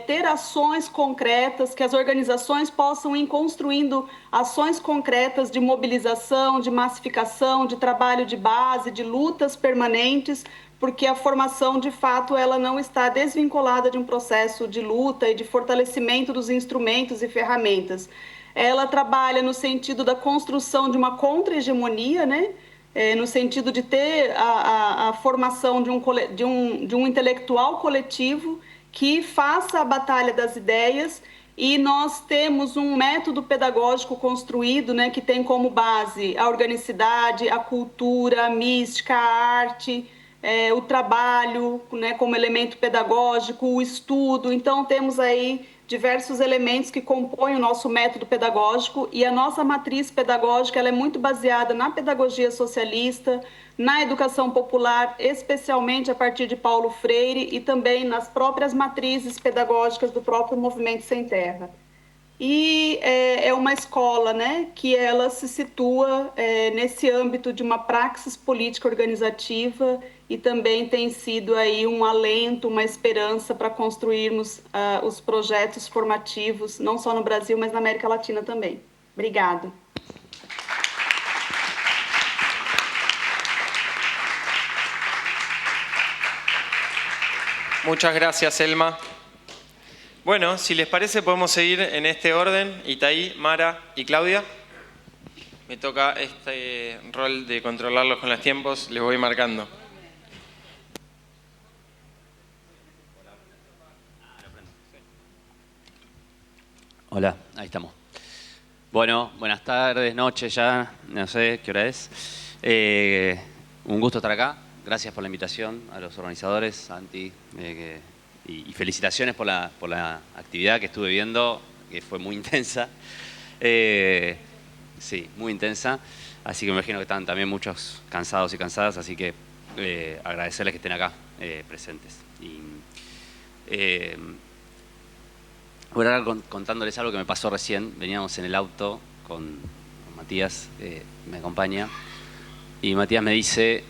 ter ações concretas, que as organizações possam ir construindo ações concretas de mobilização, de massificação, de trabalho de base, de lutas permanentes, porque a formação, de fato, ela não está desvinculada de um processo de luta e de fortalecimento dos instrumentos e ferramentas. Ela trabalha no sentido da construção de uma contra-hegemonia, né? No sentido de ter a formação de um intelectual coletivo que faça a batalha das ideias, e nós temos um método pedagógico construído, né, que tem como base a organicidade, a cultura, a mística, a arte, o trabalho, né, como elemento pedagógico, o estudo. Então, temos aí diversos elementos que compõem o nosso método pedagógico, e a nossa matriz pedagógica ela é muito baseada na pedagogia socialista, na educação popular, especialmente a partir de Paulo Freire, e também nas próprias matrizes pedagógicas do próprio Movimento Sem Terra. E é uma escola, né, que ela se situa nesse âmbito de uma praxis política organizativa, e também tem sido aí um alento, uma esperança para construirmos os projetos formativos, não só no Brasil, mas na América Latina também. Obrigada. Muchas gracias, Elma. Bueno, si les parece podemos seguir en este orden. Itaí, Mara y Claudia. Me toca este rol de controlarlos con los tiempos, les voy marcando. Hola, ahí estamos. Bueno, buenas tardes, noches ya, no sé qué hora es. Un gusto estar acá. Gracias por la invitación a los organizadores, Santi, y felicitaciones por la actividad que estuve viendo, que fue muy intensa. Sí, muy intensa. Así que me imagino que están también muchos cansados y cansadas, así que agradecerles que estén acá presentes. Voy a hablar contándoles algo que me pasó recién. Veníamos en el auto con Matías, me acompaña, y Matías me dice: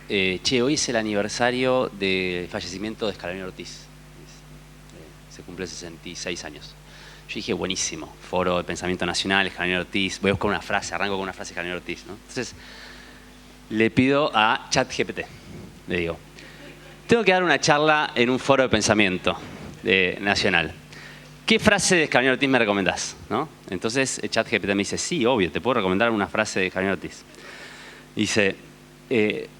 che, hoy es el aniversario del fallecimiento de Scalabrini Ortiz. Se cumple 66 años. Yo dije, buenísimo, Foro de Pensamiento Nacional, Scalabrini Ortiz. Voy a buscar una frase, arranco con una frase de Scalabrini Ortiz, ¿no? Entonces, le pido a ChatGPT, le digo, tengo que dar una charla en un foro de pensamiento nacional. ¿Qué frase de Scalabrini Ortiz me recomendás? ¿No? Entonces, el ChatGPT me dice, sí, obvio, te puedo recomendar una frase de Scalabrini Ortiz. Dice,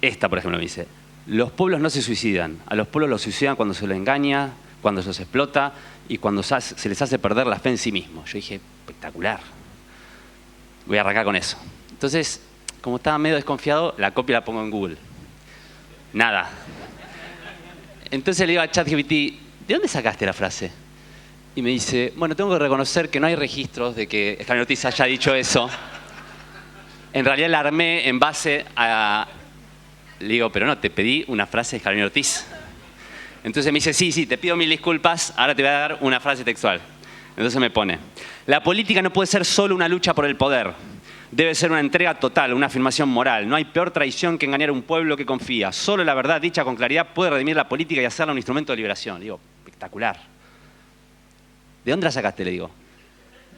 esta, por ejemplo, me dice, los pueblos no se suicidan, a los pueblos los suicidan cuando se les engaña, cuando se los explota y cuando se les hace perder la fe en sí mismos. Yo dije, espectacular. Voy a arrancar con eso. Entonces, como estaba medio desconfiado, la copia la pongo en Google. Nada. Entonces le digo a ChatGPT, ¿de dónde sacaste la frase? Y me dice, bueno, tengo que reconocer que no hay registros de que Scalabrini Ortiz haya dicho eso. En realidad la armé en base a... Le digo, pero no, te pedí una frase de Scalabrini Ortiz. Entonces me dice, sí, te pido mil disculpas, ahora te voy a dar una frase textual. Entonces me pone, la política no puede ser solo una lucha por el poder. Debe ser una entrega total, una afirmación moral. No hay peor traición que engañar a un pueblo que confía. Solo la verdad dicha con claridad puede redimir la política y hacerla un instrumento de liberación. Le digo, espectacular. ¿De dónde la sacaste? Le digo.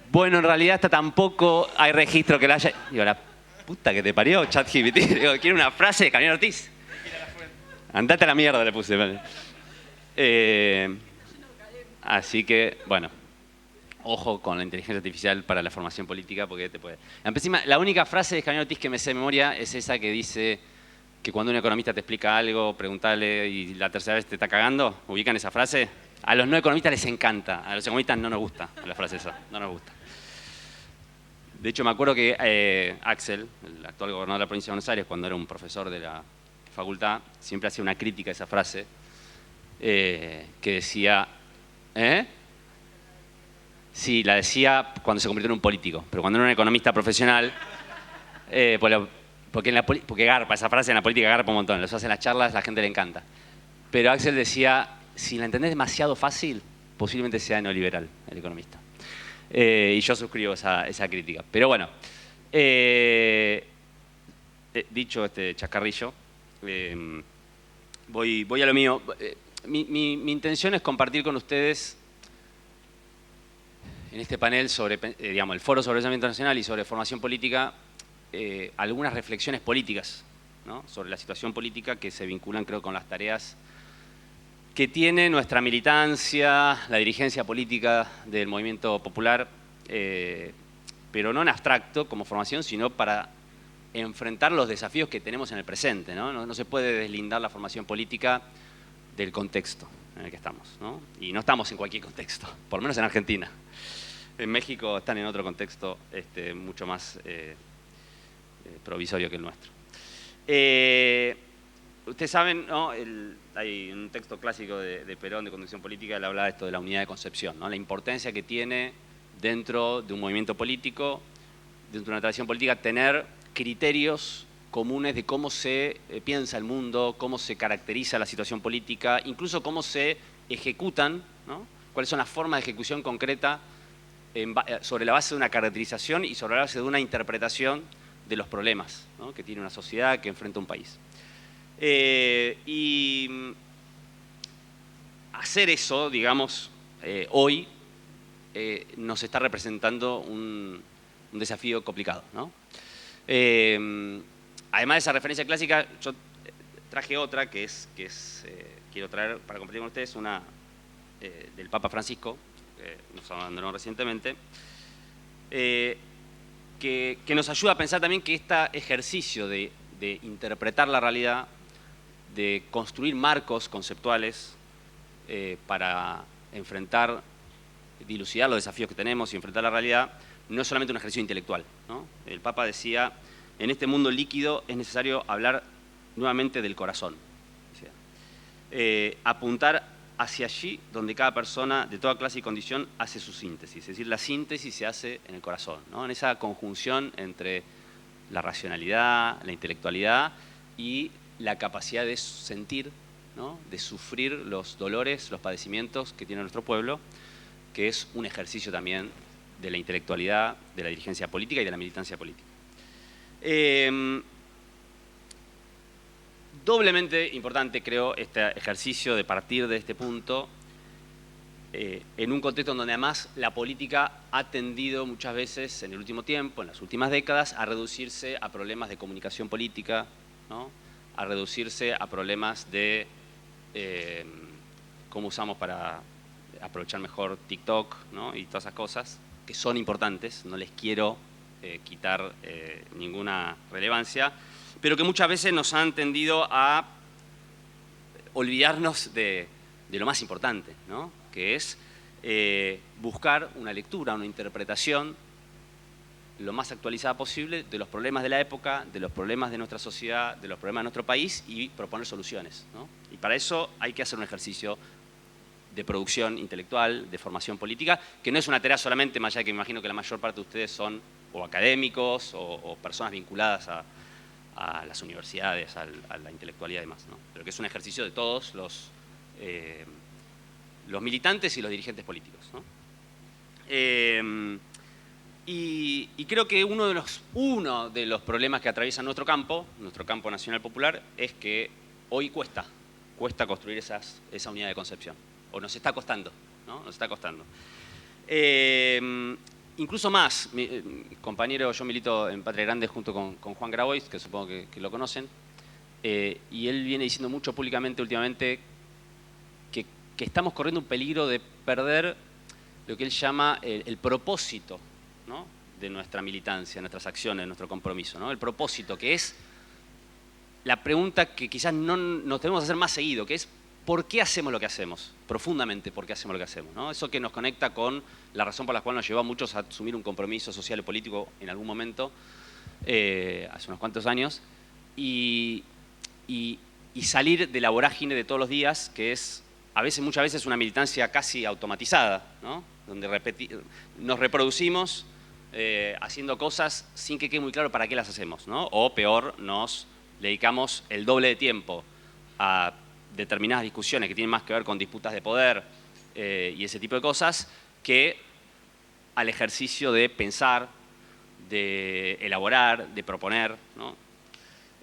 Bueno, en realidad hasta tampoco hay registro que la haya... Digo, la puta que te parió, ChatGPT. Digo, quiero una frase de Scalabrini Ortiz. Andate a la mierda, le puse. Así que, bueno, ojo con la inteligencia artificial para la formación política, porque te puede... Encima, la única frase de Scalabrini Ortiz que me sé de memoria es esa que dice que cuando un economista te explica algo, preguntale y la tercera vez te está cagando. ¿Ubican esa frase? A los no economistas les encanta, a los economistas no nos gusta la frase esa, no nos gusta. De hecho, me acuerdo que Axel, el actual gobernador de la provincia de Buenos Aires, cuando era un profesor de la facultad, siempre hacía una crítica a esa frase, que decía, sí, la decía cuando se convirtió en un político, pero cuando era un economista profesional, porque garpa, esa frase en la política garpa un montón, los hace en las charlas, la gente le encanta. Pero Axel decía, si la entendés demasiado fácil, posiblemente sea neoliberal el economista. Y yo suscribo esa crítica. Pero bueno, dicho este chascarrillo, voy a lo mío. mi intención es compartir con ustedes en este panel sobre, digamos, el Foro sobre Pensamiento Nacional y sobre formación política, algunas reflexiones políticas, ¿no? Sobre la situación política que se vinculan, creo, con las tareas que tiene nuestra militancia, la dirigencia política del movimiento popular, pero no en abstracto como formación, sino para enfrentar los desafíos que tenemos en el presente, ¿no? No se puede deslindar la formación política del contexto en el que estamos, ¿no? Y no estamos en cualquier contexto, por lo menos en Argentina. En México están en otro contexto mucho más provisorio que el nuestro. Ustedes saben, ¿no? Hay un texto clásico de Perón de Conducción Política, él habla de esto de la unidad de concepción, ¿no? La importancia que tiene dentro de un movimiento político, dentro de una tradición política, tener criterios comunes de cómo se piensa el mundo, cómo se caracteriza la situación política, incluso cómo se ejecutan, ¿no? Cuáles son las formas de ejecución concreta sobre la base de una caracterización y sobre la base de una interpretación de los problemas, ¿no? Que tiene una sociedad, que enfrenta un país. Y hacer eso, digamos, hoy nos está representando un desafío complicado, ¿no? Además de esa referencia clásica, yo traje otra que quiero traer para compartir con ustedes, una del Papa Francisco, que nos abandonó recientemente, que nos ayuda a pensar también que este ejercicio de interpretar la realidad, de construir marcos conceptuales para enfrentar, dilucidar los desafíos que tenemos y enfrentar la realidad, no es solamente un ejercicio intelectual, ¿no? El Papa decía, en este mundo líquido es necesario hablar nuevamente del corazón. O sea, apuntar hacia allí donde cada persona de toda clase y condición hace su síntesis. Es decir, la síntesis se hace en el corazón, ¿no? En esa conjunción entre la racionalidad, la intelectualidad y la capacidad de sentir, ¿no? De sufrir los dolores, los padecimientos que tiene nuestro pueblo, que es un ejercicio también de la intelectualidad, de la dirigencia política y de la militancia política. Doblemente importante, creo, este ejercicio de partir de este punto en un contexto donde además la política ha tendido muchas veces en el último tiempo, en las últimas décadas, a reducirse a problemas de comunicación política, ¿no? A reducirse a problemas de cómo usamos para aprovechar mejor TikTok, ¿no? Y todas esas cosas que son importantes, no les quiero quitar ninguna relevancia, pero que muchas veces nos han tendido a olvidarnos de lo más importante, ¿no? Que es buscar una lectura, una interpretación lo más actualizada posible de los problemas de la época, de los problemas de nuestra sociedad, de los problemas de nuestro país y proponer soluciones, ¿no? Y para eso hay que hacer un ejercicio de producción intelectual, de formación política, que no es una tarea solamente, más allá de que me imagino que la mayor parte de ustedes son o académicos o personas vinculadas a las universidades, a la intelectualidad y demás, ¿no? Pero que es un ejercicio de todos los militantes y los dirigentes políticos, ¿no? Y creo que uno de los problemas que atraviesa nuestro campo nacional popular, es que hoy cuesta construir esa unidad de concepción. O nos está costando, ¿no? Nos está costando. Incluso más, mi compañero, yo milito en Patria Grande junto con Juan Grabois, que supongo que lo conocen, y él viene diciendo mucho públicamente últimamente que estamos corriendo un peligro de perder lo que él llama el propósito, ¿no? De nuestra militancia, nuestras acciones, nuestro compromiso, ¿no? El propósito, que es la pregunta que quizás no nos tenemos que hacer más seguido, que es ¿por qué hacemos lo que hacemos? Profundamente, ¿por qué hacemos lo que hacemos, ¿no? Eso que nos conecta con la razón por la cual nos llevó a muchos a asumir un compromiso social y político en algún momento, hace unos cuantos años, y salir de la vorágine de todos los días, que es muchas veces una militancia casi automatizada, ¿no? Donde nos reproducimos haciendo cosas sin que quede muy claro para qué las hacemos, ¿no? O peor, nos dedicamos el doble de tiempo a determinadas discusiones que tienen más que ver con disputas de poder y ese tipo de cosas, que al ejercicio de pensar, de elaborar, de proponer, ¿no?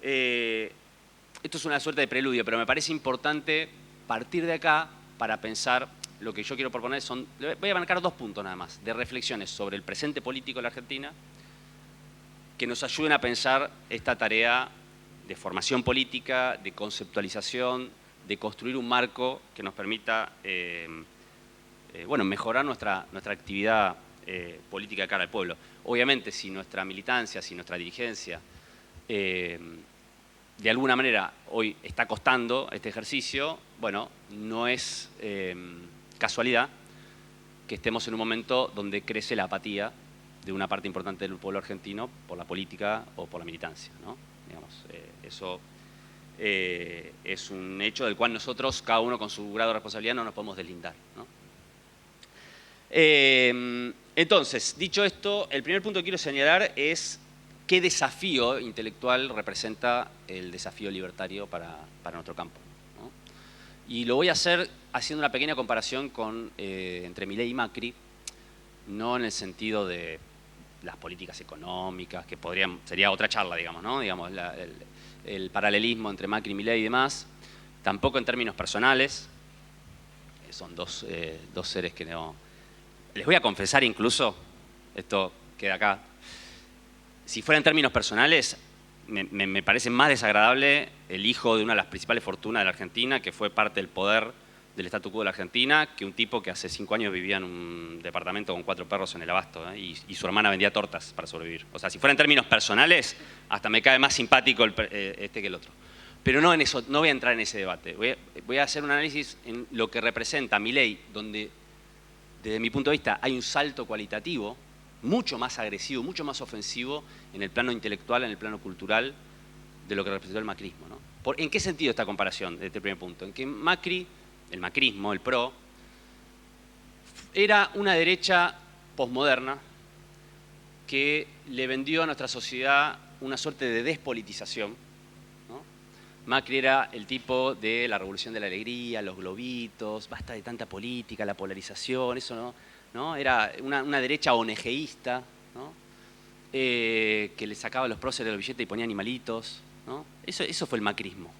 Esto es una suerte de preludio, pero me parece importante partir de acá para pensar lo que yo quiero proponer son, voy a marcar 2 puntos nada más, de reflexiones sobre el presente político de la Argentina que nos ayuden a pensar esta tarea de formación política, de conceptualización, de construir un marco que nos permita bueno, mejorar nuestra actividad política de cara al pueblo. Obviamente, si nuestra militancia, si nuestra dirigencia de alguna manera hoy está costando este ejercicio, bueno, no es casualidad que estemos en un momento donde crece la apatía de una parte importante del pueblo argentino por la política o por la militancia, ¿no? Digamos, eso es un hecho del cual nosotros, cada uno con su grado de responsabilidad, no nos podemos deslindar, ¿no? Entonces, dicho esto, el primer punto que quiero señalar es qué desafío intelectual representa el desafío libertario para nuestro campo, ¿no? Y lo voy a hacer haciendo una pequeña comparación entre Milei y Macri, no en el sentido de las políticas económicas, que sería otra charla, digamos, ¿no? Digamos, el paralelismo entre Macri y Milei y demás, tampoco en términos personales, son dos seres que no... Les voy a confesar incluso, esto queda acá, si fuera en términos personales, me parece más desagradable el hijo de una de las principales fortunas de la Argentina, que fue parte del poder del statu quo de la Argentina, que un tipo que hace 5 años vivía en un departamento con 4 perros en el Abasto, y su hermana vendía tortas para sobrevivir. O sea, si fuera en términos personales, hasta me cae más simpático este que el otro. Pero no en eso, no voy a entrar en ese debate. Voy a hacer un análisis en lo que representa Milei, donde, desde mi punto de vista, hay un salto cualitativo mucho más agresivo, mucho más ofensivo en el plano intelectual, en el plano cultural, de lo que representó el macrismo, ¿no? ¿En qué sentido esta comparación, de este primer punto? En que Macri, el macrismo, el PRO, era una derecha posmoderna que le vendió a nuestra sociedad una suerte de despolitización, ¿no? Macri era el tipo de la revolución de la alegría, los globitos, basta de tanta política, la polarización, eso no, era una derecha ONGista, ¿no? Que le sacaba los próceres de los billetes y ponía animalitos, ¿no? Eso fue el macrismo,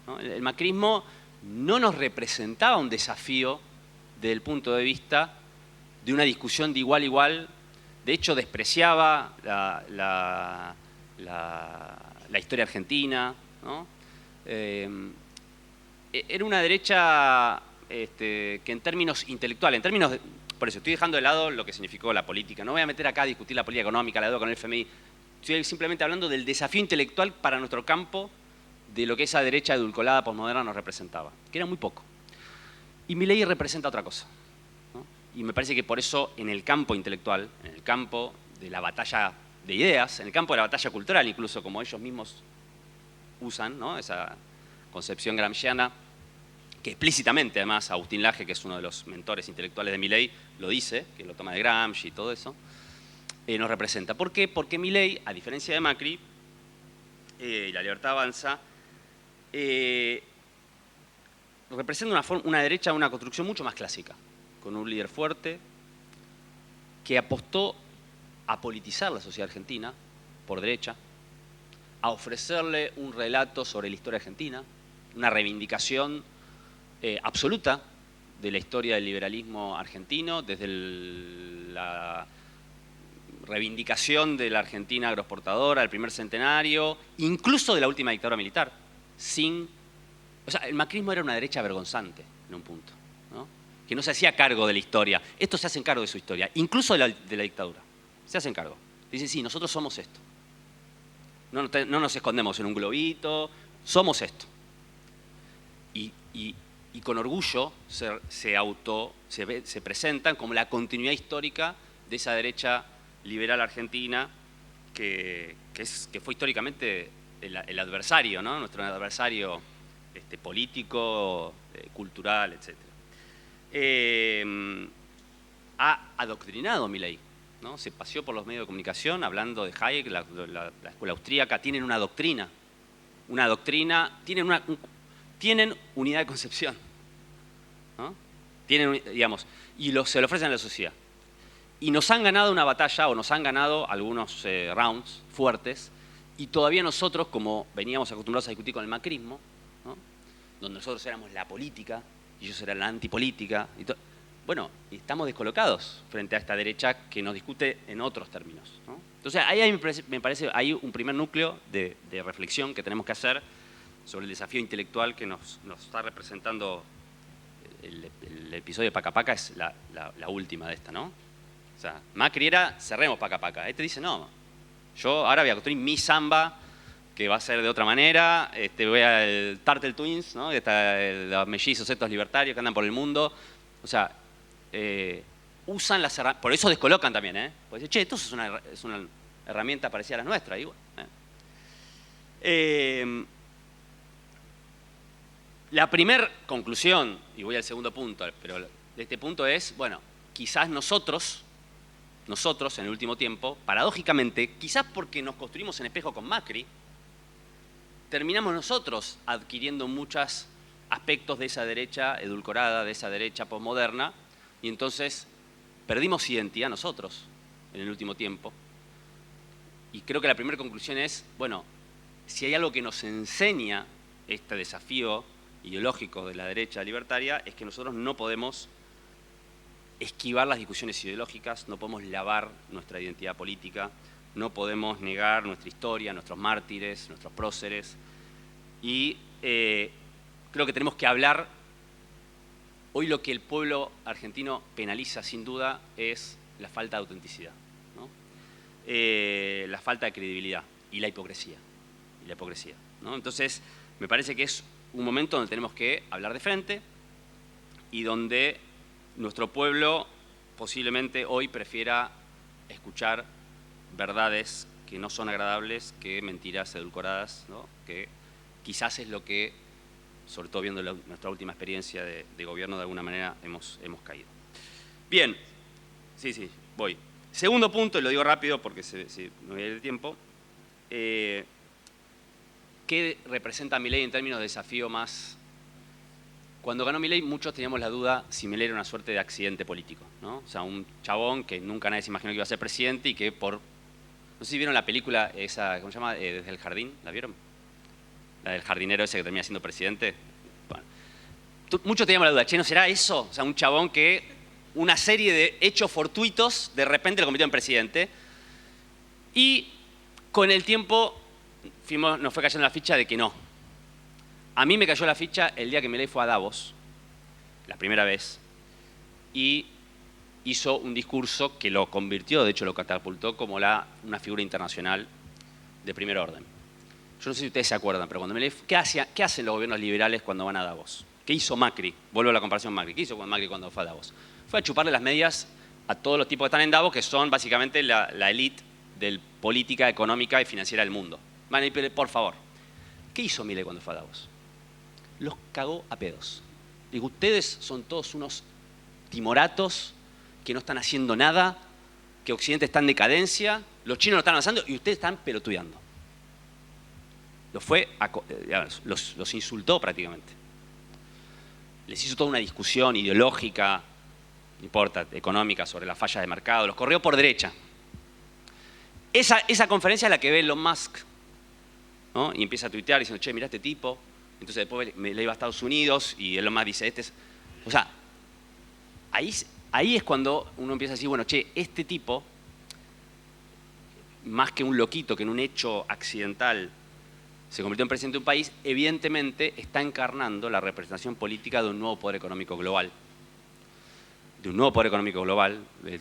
¿no? El macrismo no nos representaba un desafío desde el punto de vista de una discusión de igual a igual. De hecho, despreciaba la historia argentina, ¿no? Era una derecha que en términos intelectuales, por eso estoy dejando de lado lo que significó la política. No voy a meter acá a discutir la política económica, la deuda con el FMI. Estoy simplemente hablando del desafío intelectual para nuestro campo de lo que esa derecha edulcorada posmoderna nos representaba, que era muy poco. Y Milei representa otra cosa, ¿no? Y me parece que por eso en el campo intelectual, en el campo de la batalla de ideas, en el campo de la batalla cultural, incluso como ellos mismos usan, ¿no? Esa concepción gramsciana, que explícitamente además Agustín Laje, que es uno de los mentores intelectuales de Milei, lo dice, que lo toma de Gramsci y todo eso, nos representa. ¿Por qué? Porque Milei, a diferencia de Macri, y La Libertad Avanza, representa una derecha, una construcción mucho más clásica, con un líder fuerte, que apostó a politizar la sociedad argentina, por derecha, a ofrecerle un relato sobre la historia argentina, una reivindicación absoluta de la historia del liberalismo argentino, desde la reivindicación de la Argentina agroexportadora, del primer centenario, incluso de la última dictadura militar. O sea, el macrismo era una derecha vergonzante en un punto, ¿no? Que no se hacía cargo de la historia. Estos se hacen cargo de su historia, incluso de la dictadura. Se hacen cargo. Dicen, sí, nosotros somos esto. No nos escondemos en un globito, somos esto. Y con orgullo se presentan como la continuidad histórica de esa derecha liberal argentina que fue históricamente el adversario, ¿no? Nuestro adversario político, cultural, etc. Ha adoctrinado Milei, ¿no? Se paseó por los medios de comunicación hablando de Hayek, la escuela austríaca. Tienen una doctrina, tienen unidad de concepción, ¿no? Tienen, digamos, y se lo ofrecen a la sociedad. Y nos han ganado una batalla, o nos han ganado algunos rounds fuertes, y todavía nosotros, como veníamos acostumbrados a discutir con el macrismo, ¿no? donde nosotros éramos la política y ellos eran la antipolítica. Bueno, estamos descolocados frente a esta derecha que nos discute en otros términos, ¿no? Entonces, ahí me parece hay un primer núcleo de reflexión que tenemos que hacer sobre el desafío intelectual que nos está representando el episodio de Paca Paca, es la última de esta, ¿no? O sea, Macri era, cerremos Paca Paca. Este dice, no, yo ahora voy a construir mi samba, que va a ser de otra manera, voy a Turtle Twins, ¿no? Los mellizos estos libertarios que andan por el mundo. O sea, usan las herramientas, por eso descolocan también, ¿eh? Porque dicen, che, esto es una herramienta parecida a la nuestra. Y bueno, la primera conclusión, y voy al segundo punto, pero de este punto es, bueno, quizás nosotros en el último tiempo, paradójicamente, quizás porque nos construimos en espejo con Macri, terminamos nosotros adquiriendo muchos aspectos de esa derecha edulcorada, de esa derecha posmoderna, y entonces perdimos identidad nosotros en el último tiempo. Y creo que la primera conclusión es, bueno, si hay algo que nos enseña este desafío ideológico de la derecha libertaria, es que nosotros no podemos esquivar las discusiones ideológicas, no podemos lavar nuestra identidad política, no podemos negar nuestra historia, nuestros mártires, nuestros próceres. Y creo que tenemos que hablar. Hoy lo que el pueblo argentino penaliza sin duda es la falta de autenticidad, ¿no? La falta de credibilidad y la hipocresía. ¿No? Entonces, me parece que es un momento donde tenemos que hablar de frente y donde nuestro pueblo posiblemente hoy prefiera escuchar verdades que no son agradables que mentiras edulcoradas, ¿no? Que quizás es lo que, sobre todo viendo nuestra última experiencia de gobierno, de alguna manera hemos caído. Bien, sí, voy. Segundo punto, y lo digo rápido porque no voy a ir de tiempo. ¿Qué representa Milei en términos de desafío más? Cuando ganó Milei, muchos teníamos la duda si Milei era una suerte de accidente político, ¿no? O sea, un chabón que nunca nadie se imaginó que iba a ser presidente y que por... No sé si vieron la película esa, ¿cómo se llama? Desde el jardín, ¿la vieron? La del jardinero ese que termina siendo presidente. Bueno, muchos teníamos la duda, che, ¿no será eso? O sea, un chabón que una serie de hechos fortuitos de repente lo convirtió en presidente. Y con el tiempo nos fue cayendo la ficha de que no. A mí me cayó la ficha el día que Milei fue a Davos, la primera vez, y hizo un discurso que lo convirtió, de hecho lo catapultó como una figura internacional de primer orden. Yo no sé si ustedes se acuerdan, pero cuando Milei, ¿qué hacen los gobiernos liberales cuando van a Davos? ¿Qué hizo Macri? Vuelvo a la comparación Macri. ¿Qué hizo Macri cuando fue a Davos? Fue a chuparle las medias a todos los tipos que están en Davos, que son básicamente la élite de política económica y financiera del mundo. Por favor, ¿qué hizo Milei cuando fue a Davos? Los cagó a pedos. Digo, ustedes son todos unos timoratos que no están haciendo nada, que Occidente está en decadencia, los chinos no están avanzando y ustedes están pelotudeando. Los insultó prácticamente. Les hizo toda una discusión ideológica, no importa, económica, sobre las fallas de mercado, los corrió por derecha. Esa conferencia es la que ve Elon Musk, ¿no? Y empieza a tuitear diciendo, che, mirá este tipo. Entonces después le iba a Estados Unidos y Elon Musk dice, O sea, ahí es cuando uno empieza a decir, bueno, che, este tipo, más que un loquito, que en un hecho accidental se convirtió en presidente de un país, evidentemente está encarnando la representación política de un nuevo poder económico global.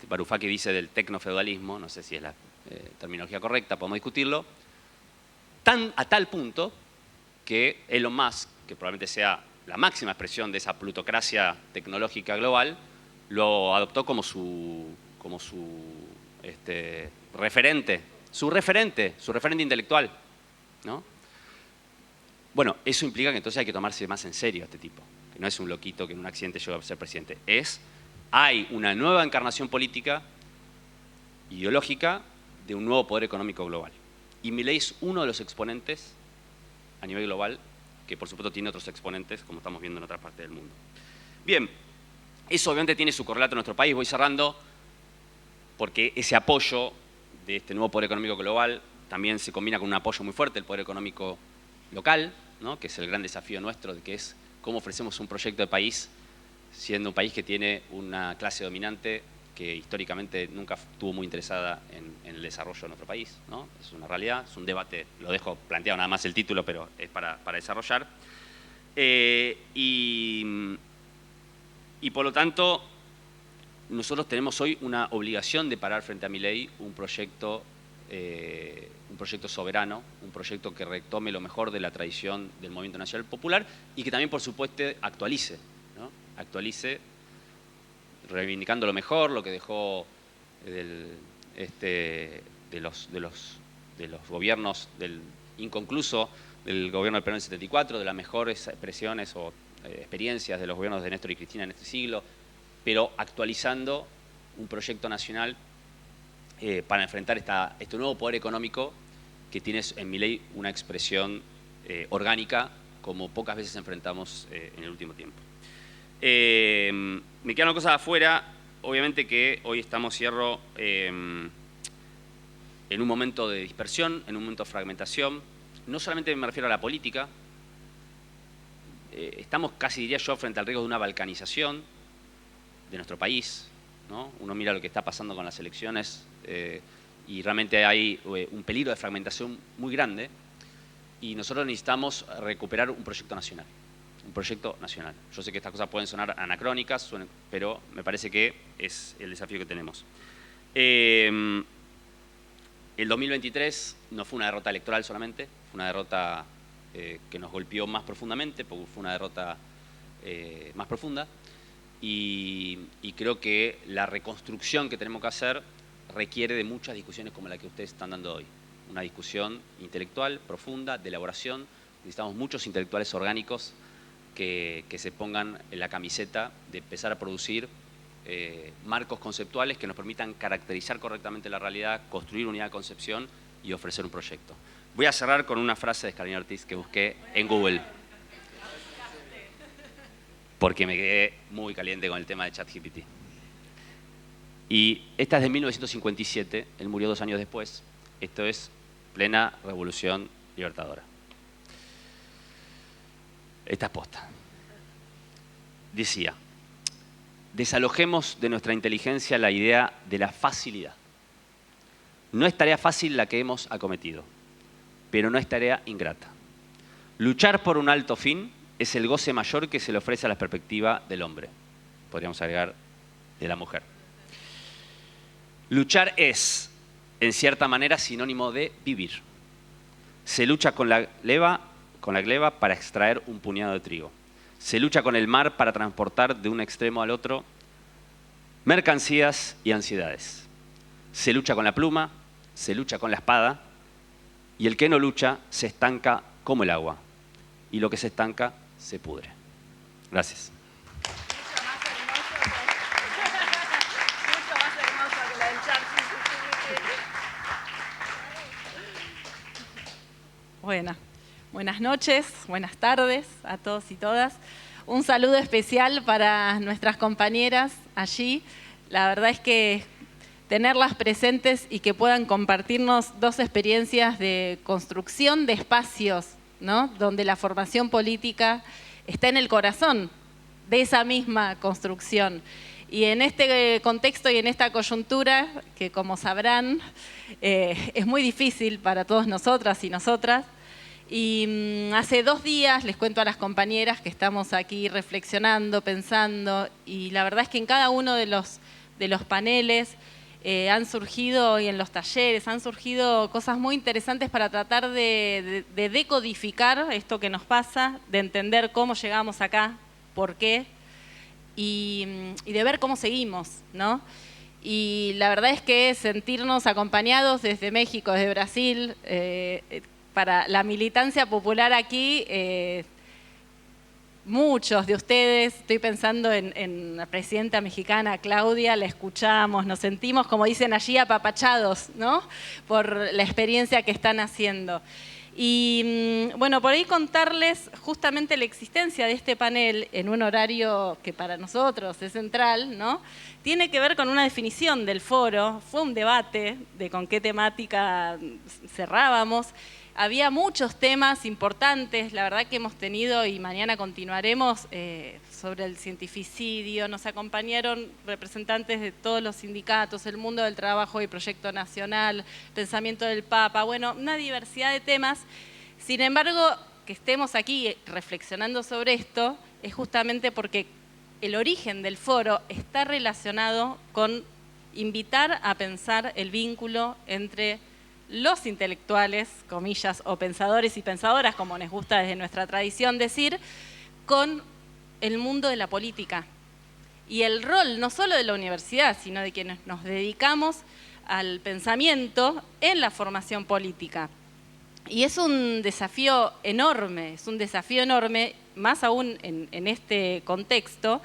Varoufakis dice del tecnofeudalismo, no sé si es la terminología correcta, podemos discutirlo, a tal punto que Elon Musk, que probablemente sea la máxima expresión de esa plutocracia tecnológica global, lo adoptó como su referente intelectual, ¿no? Bueno, eso implica que entonces hay que tomarse más en serio a este tipo, que no es un loquito que en un accidente llegó a ser presidente. Hay una nueva encarnación política, ideológica, de un nuevo poder económico global. Y Milei es uno de los exponentes a nivel global, que por supuesto tiene otros exponentes, como estamos viendo en otras partes del mundo. Bien, eso obviamente tiene su correlato en nuestro país. Voy cerrando, porque ese apoyo de este nuevo poder económico global también se combina con un apoyo muy fuerte del poder económico local, ¿no? Que es el gran desafío nuestro, de que es cómo ofrecemos un proyecto de país, siendo un país que tiene una clase dominante que históricamente nunca estuvo muy interesada en el desarrollo de nuestro país, ¿no? Es una realidad, es un debate, lo dejo planteado nada más el título, pero es para desarrollar. Y por lo tanto, nosotros tenemos hoy una obligación de parar frente a Milei un proyecto soberano, un proyecto que retome lo mejor de la tradición del Movimiento Nacional Popular y que también, por supuesto, actualice, ¿no? Actualice, reivindicando lo mejor, lo que dejó de los gobiernos del inconcluso del gobierno del Perón en 74, de las mejores expresiones o experiencias de los gobiernos de Néstor y Cristina en este siglo, pero actualizando un proyecto nacional para enfrentar este nuevo poder económico que tiene en Milei una expresión orgánica como pocas veces enfrentamos en el último tiempo. Me quedan una cosa afuera, obviamente que hoy estamos, cierro, en un momento de dispersión, en un momento de fragmentación. No solamente me refiero a la política, estamos casi, diría yo, frente al riesgo de una balcanización de nuestro país, ¿no? Uno mira lo que está pasando con las elecciones y realmente hay un peligro de fragmentación muy grande y nosotros necesitamos recuperar un proyecto nacional. Un proyecto nacional. Yo sé que estas cosas pueden sonar anacrónicas, pero me parece que es el desafío que tenemos. El 2023 no fue una derrota electoral solamente, fue una derrota que nos golpeó más profundamente, porque fue una derrota más profunda, y creo que la reconstrucción que tenemos que hacer requiere de muchas discusiones como la que ustedes están dando hoy. Una discusión intelectual, profunda, de elaboración. Necesitamos muchos intelectuales orgánicos que se pongan en la camiseta de empezar a producir marcos conceptuales que nos permitan caracterizar correctamente la realidad, construir unidad de concepción y ofrecer un proyecto. Voy a cerrar con una frase de Carolina Ortiz que busqué en Google, porque me quedé muy caliente con el tema de ChatGPT. Y esta es de 1957, él murió 2 años después. Esto es plena revolución libertadora. Esta es posta. Decía, desalojemos de nuestra inteligencia la idea de la facilidad. No es tarea fácil la que hemos acometido, pero no es tarea ingrata. Luchar por un alto fin es el goce mayor que se le ofrece a la perspectiva del hombre. Podríamos agregar de la mujer. Luchar es, en cierta manera, sinónimo de vivir. Se lucha con la gleba para extraer un puñado de trigo. Se lucha con el mar para transportar de un extremo al otro mercancías y ansiedades. Se lucha con la pluma, se lucha con la espada, y el que no lucha se estanca como el agua. Y lo que se estanca se pudre. Gracias. Bueno, buenas noches, buenas tardes a todos y todas. Un saludo especial para nuestras compañeras allí. La verdad es que tenerlas presentes y que puedan compartirnos 2 experiencias de construcción de espacios, ¿no? Donde la formación política está en el corazón de esa misma construcción. Y en este contexto y en esta coyuntura, que como sabrán, es muy difícil para todos nosotras y nosotras. Y hace 2 días les cuento a las compañeras que estamos aquí reflexionando, pensando, y la verdad es que en cada uno de los paneles han surgido, y en los talleres, han surgido cosas muy interesantes para tratar de decodificar esto que nos pasa, de entender cómo llegamos acá, por qué, y de ver cómo seguimos, ¿no? Y la verdad es que sentirnos acompañados desde México, desde Brasil, para la militancia popular aquí, muchos de ustedes, estoy pensando en la presidenta mexicana Claudia, la escuchamos, nos sentimos, como dicen allí, apapachados, ¿no? Por la experiencia que están haciendo. Y bueno, por ahí contarles justamente la existencia de este panel en un horario que para nosotros es central, ¿no? Tiene que ver con una definición del foro, fue un debate de con qué temática cerrábamos, Había muchos temas importantes, la verdad que hemos tenido y mañana continuaremos sobre el cientificidio. Nos acompañaron representantes de todos los sindicatos, el mundo del trabajo y Proyecto Nacional, pensamiento del Papa, bueno, una diversidad de temas. Sin embargo, que estemos aquí reflexionando sobre esto es justamente porque el origen del foro está relacionado con invitar a pensar el vínculo entre los intelectuales, comillas, o pensadores y pensadoras, como nos gusta desde nuestra tradición decir, con el mundo de la política. Y el rol no solo de la universidad, sino de quienes nos dedicamos al pensamiento en la formación política. Y es un desafío enorme, más aún en este contexto,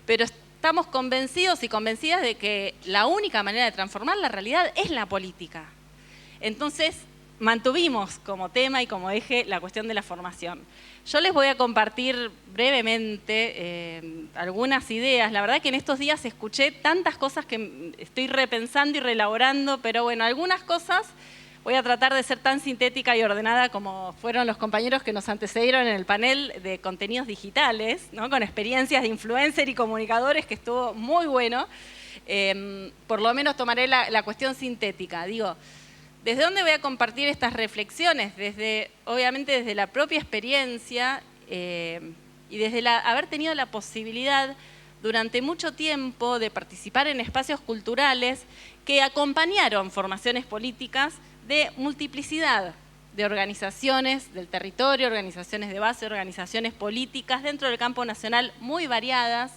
pero estamos convencidos y convencidas de que la única manera de transformar la realidad es la política. Entonces, mantuvimos como tema y como eje la cuestión de la formación. Yo les voy a compartir brevemente algunas ideas. La verdad que en estos días escuché tantas cosas que estoy repensando y reelaborando, pero bueno, algunas cosas voy a tratar de ser tan sintética y ordenada como fueron los compañeros que nos antecedieron en el panel de contenidos digitales, ¿no? Con experiencias de influencer y comunicadores, que estuvo muy bueno. Por lo menos tomaré la cuestión sintética. Digo, ¿desde dónde voy a compartir estas reflexiones? Obviamente desde la propia experiencia y desde haber tenido la posibilidad durante mucho tiempo de participar en espacios culturales que acompañaron formaciones políticas de multiplicidad de organizaciones del territorio, organizaciones de base, organizaciones políticas dentro del campo nacional muy variadas.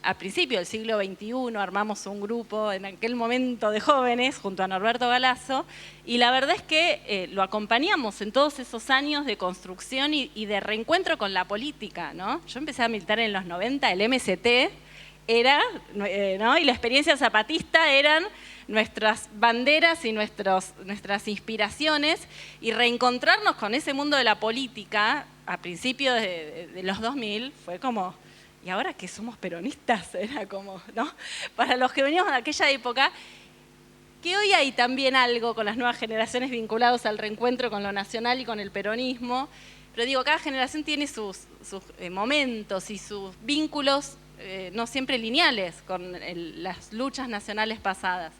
A principios del siglo XXI armamos un grupo en aquel momento de jóvenes junto a Norberto Galazo y la verdad es que lo acompañamos en todos esos años de construcción y de reencuentro con la política, ¿no? Yo empecé a militar en los 90, el MST era, ¿no? Y la experiencia zapatista eran nuestras banderas y nuestras inspiraciones, y reencontrarnos con ese mundo de la política a principios de los 2000 fue como, ¿y ahora que somos peronistas? Era como, ¿no? Para los que veníamos de aquella época, que hoy hay también algo con las nuevas generaciones vinculados al reencuentro con lo nacional y con el peronismo, pero digo, cada generación tiene sus momentos y sus vínculos no siempre lineales con las luchas nacionales pasadas.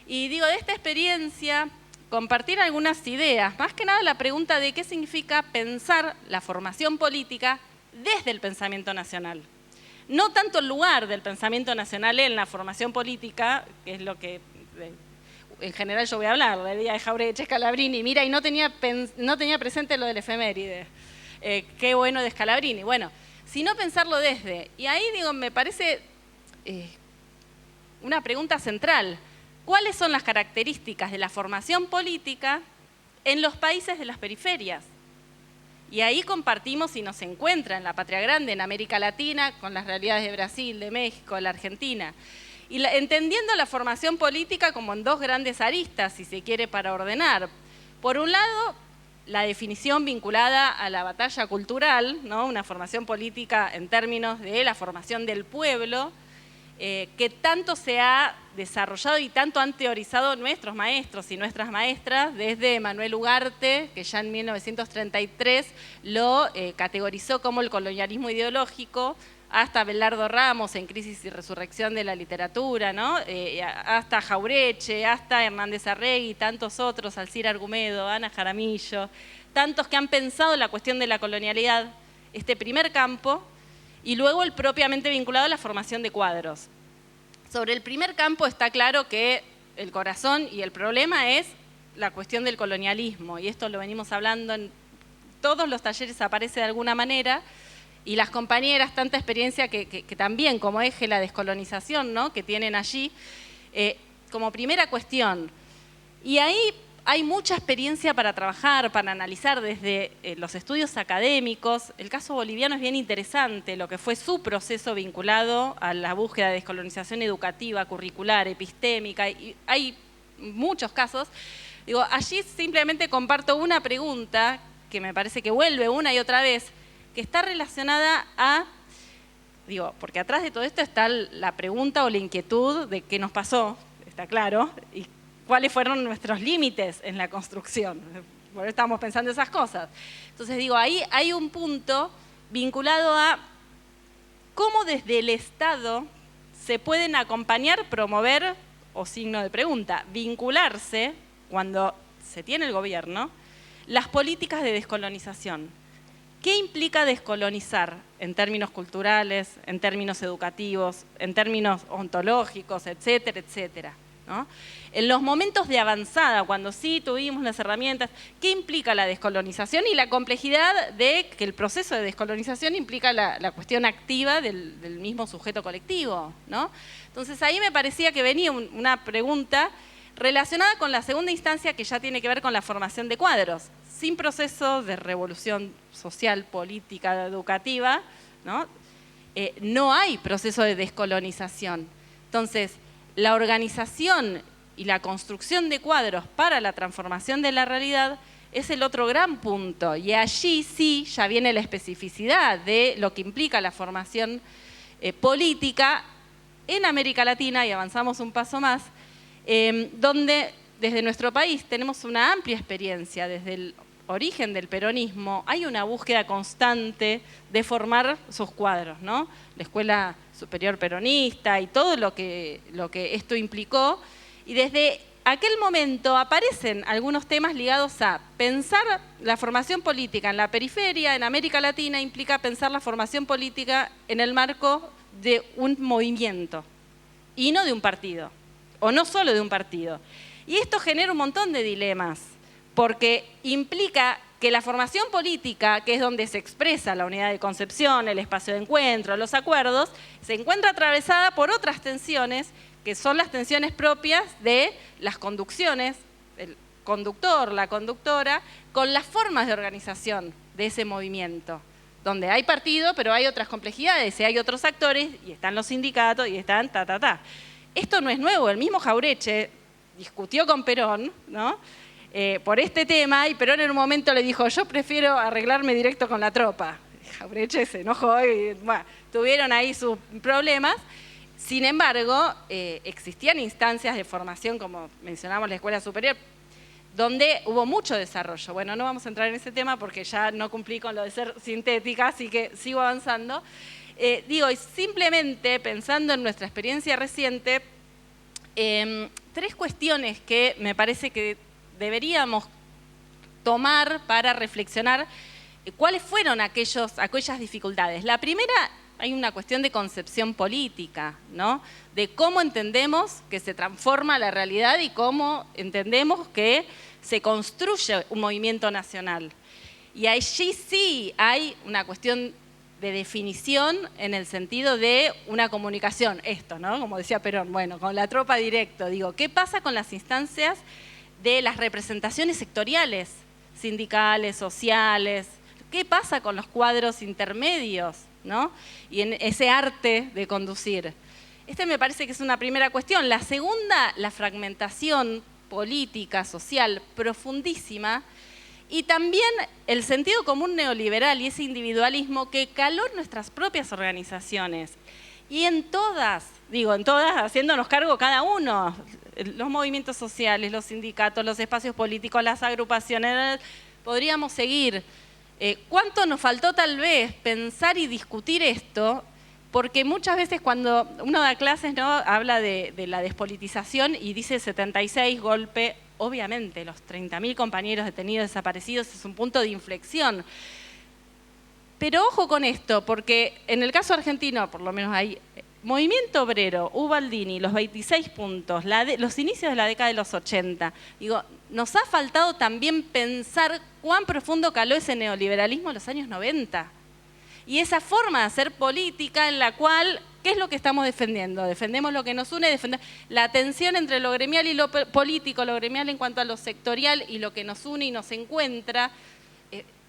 Y digo, de esta experiencia, compartir algunas ideas, más que nada la pregunta de qué significa pensar la formación política desde el pensamiento nacional. No tanto el lugar del pensamiento nacional en la formación política, que es lo que en general yo voy a hablar, la idea de Jauretche, Scalabrini, mira, y no tenía presente lo del efeméride, qué bueno de Scalabrini, bueno, sino pensarlo desde. Y ahí digo, me parece una pregunta central. ¿Cuáles son las características de la formación política en los países de las periferias? Y ahí compartimos y nos encuentra en la patria grande, en América Latina, con las realidades de Brasil, de México, de la Argentina. Y entendiendo la formación política como en dos grandes aristas, si se quiere, para ordenar. Por un lado, la definición vinculada a la batalla cultural, ¿no? Una formación política en términos de la formación del pueblo, que tanto se ha desarrollado y tanto han teorizado nuestros maestros y nuestras maestras, desde Manuel Ugarte, que ya en 1933 lo categorizó como el colonialismo ideológico, hasta Belardo Ramos en Crisis y Resurrección de la Literatura, ¿no? Hasta Jauretche, hasta Hernández Arregui, tantos otros, Alcir Argumedo, Ana Jaramillo, tantos que han pensado la cuestión de la colonialidad, este primer campo, y luego el propiamente vinculado a la formación de cuadros. Sobre el primer campo está claro que el corazón y el problema es la cuestión del colonialismo, y esto lo venimos hablando en todos los talleres, aparece de alguna manera, y las compañeras, tanta experiencia que también como eje la descolonización, ¿no? Que tienen allí, como primera cuestión. Y ahí hay mucha experiencia para trabajar, para analizar desde los estudios académicos. El caso boliviano es bien interesante, lo que fue su proceso vinculado a la búsqueda de descolonización educativa, curricular, epistémica, y hay muchos casos. Digo, allí simplemente comparto una pregunta que me parece que vuelve una y otra vez, que está relacionada a, digo, porque atrás de todo esto está la pregunta o la inquietud de qué nos pasó, está claro, y cuáles fueron nuestros límites en la construcción. Por eso estábamos pensando esas cosas. Entonces digo, ahí hay un punto vinculado a cómo desde el Estado se pueden acompañar, promover, o signo de pregunta, vincularse, cuando se tiene el gobierno, las políticas de descolonización. ¿Qué implica descolonizar en términos culturales, en términos educativos, en términos ontológicos, etcétera, etcétera, ¿no? En los momentos de avanzada, cuando sí tuvimos las herramientas, ¿qué implica la descolonización y la complejidad de que el proceso de descolonización implica la cuestión activa del mismo sujeto colectivo, ¿no? Entonces ahí me parecía que venía una pregunta relacionada con la segunda instancia que ya tiene que ver con la formación de cuadros. Sin proceso de revolución social, política, educativa, ¿no? No hay proceso de descolonización. Entonces, la organización y la construcción de cuadros para la transformación de la realidad es el otro gran punto. Y allí sí ya viene la especificidad de lo que implica la formación política en América Latina, y avanzamos un paso más, donde desde nuestro país tenemos una amplia experiencia, desde el origen del peronismo, hay una búsqueda constante de formar sus cuadros, ¿no? La Escuela Superior Peronista y todo lo que esto implicó, y desde aquel momento aparecen algunos temas ligados a pensar la formación política en la periferia, en América Latina, implica pensar la formación política en el marco de un movimiento y no de un partido, o no solo de un partido. Y esto genera un montón de dilemas, porque implica que la formación política, que es donde se expresa la unidad de concepción, el espacio de encuentro, los acuerdos, se encuentra atravesada por otras tensiones, que son las tensiones propias de las conducciones, el conductor, la conductora, con las formas de organización de ese movimiento, donde hay partido, pero hay otras complejidades, y hay otros actores, y están los sindicatos, y están Esto no es nuevo, el mismo Jauretche discutió con Perón, ¿no? Por este tema, y Perón en un momento le dijo, yo prefiero arreglarme directo con la tropa. Jauretche se enojó y bueno, tuvieron ahí sus problemas. Sin embargo, existían instancias de formación, como mencionamos la Escuela Superior, donde hubo mucho desarrollo. Bueno, no vamos a entrar en ese tema porque ya no cumplí con lo de ser sintética, así que sigo avanzando. Y simplemente pensando en nuestra experiencia reciente, tres cuestiones que me parece que deberíamos tomar para reflexionar cuáles fueron aquellas dificultades. La primera, hay una cuestión de concepción política, ¿no? De cómo entendemos que se transforma la realidad y cómo entendemos que se construye un movimiento nacional. Y allí sí hay una cuestión de definición en el sentido de una comunicación, esto, ¿no? Como decía Perón, bueno, con la tropa directo, digo, ¿qué pasa con las instancias de las representaciones sectoriales, sindicales, sociales? ¿Qué pasa con los cuadros intermedios, ¿no? Y en ese arte de conducir. Me parece que es una primera cuestión. La segunda, la fragmentación política, social, profundísima, y también el sentido común neoliberal y ese individualismo que caló en nuestras propias organizaciones. Y en todas, haciéndonos cargo cada uno, los movimientos sociales, los sindicatos, los espacios políticos, las agrupaciones, podríamos seguir. ¿Cuánto nos faltó tal vez pensar y discutir esto? Porque muchas veces cuando uno da clases, ¿no?, habla de la despolitización y dice 76, golpe, obviamente los 30.000 compañeros detenidos desaparecidos es un punto de inflexión. Pero ojo con esto, porque en el caso argentino, por lo menos hay movimiento obrero, Ubaldini, los 26 puntos, los inicios de la década de los 80. Digo, nos ha faltado también pensar cuán profundo caló ese neoliberalismo en los años 90. Y esa forma de hacer política en la cual, ¿qué es lo que estamos defendiendo? Defendemos lo que nos une, defendemos la tensión entre lo gremial y lo político, lo gremial en cuanto a lo sectorial y lo que nos une y nos encuentra,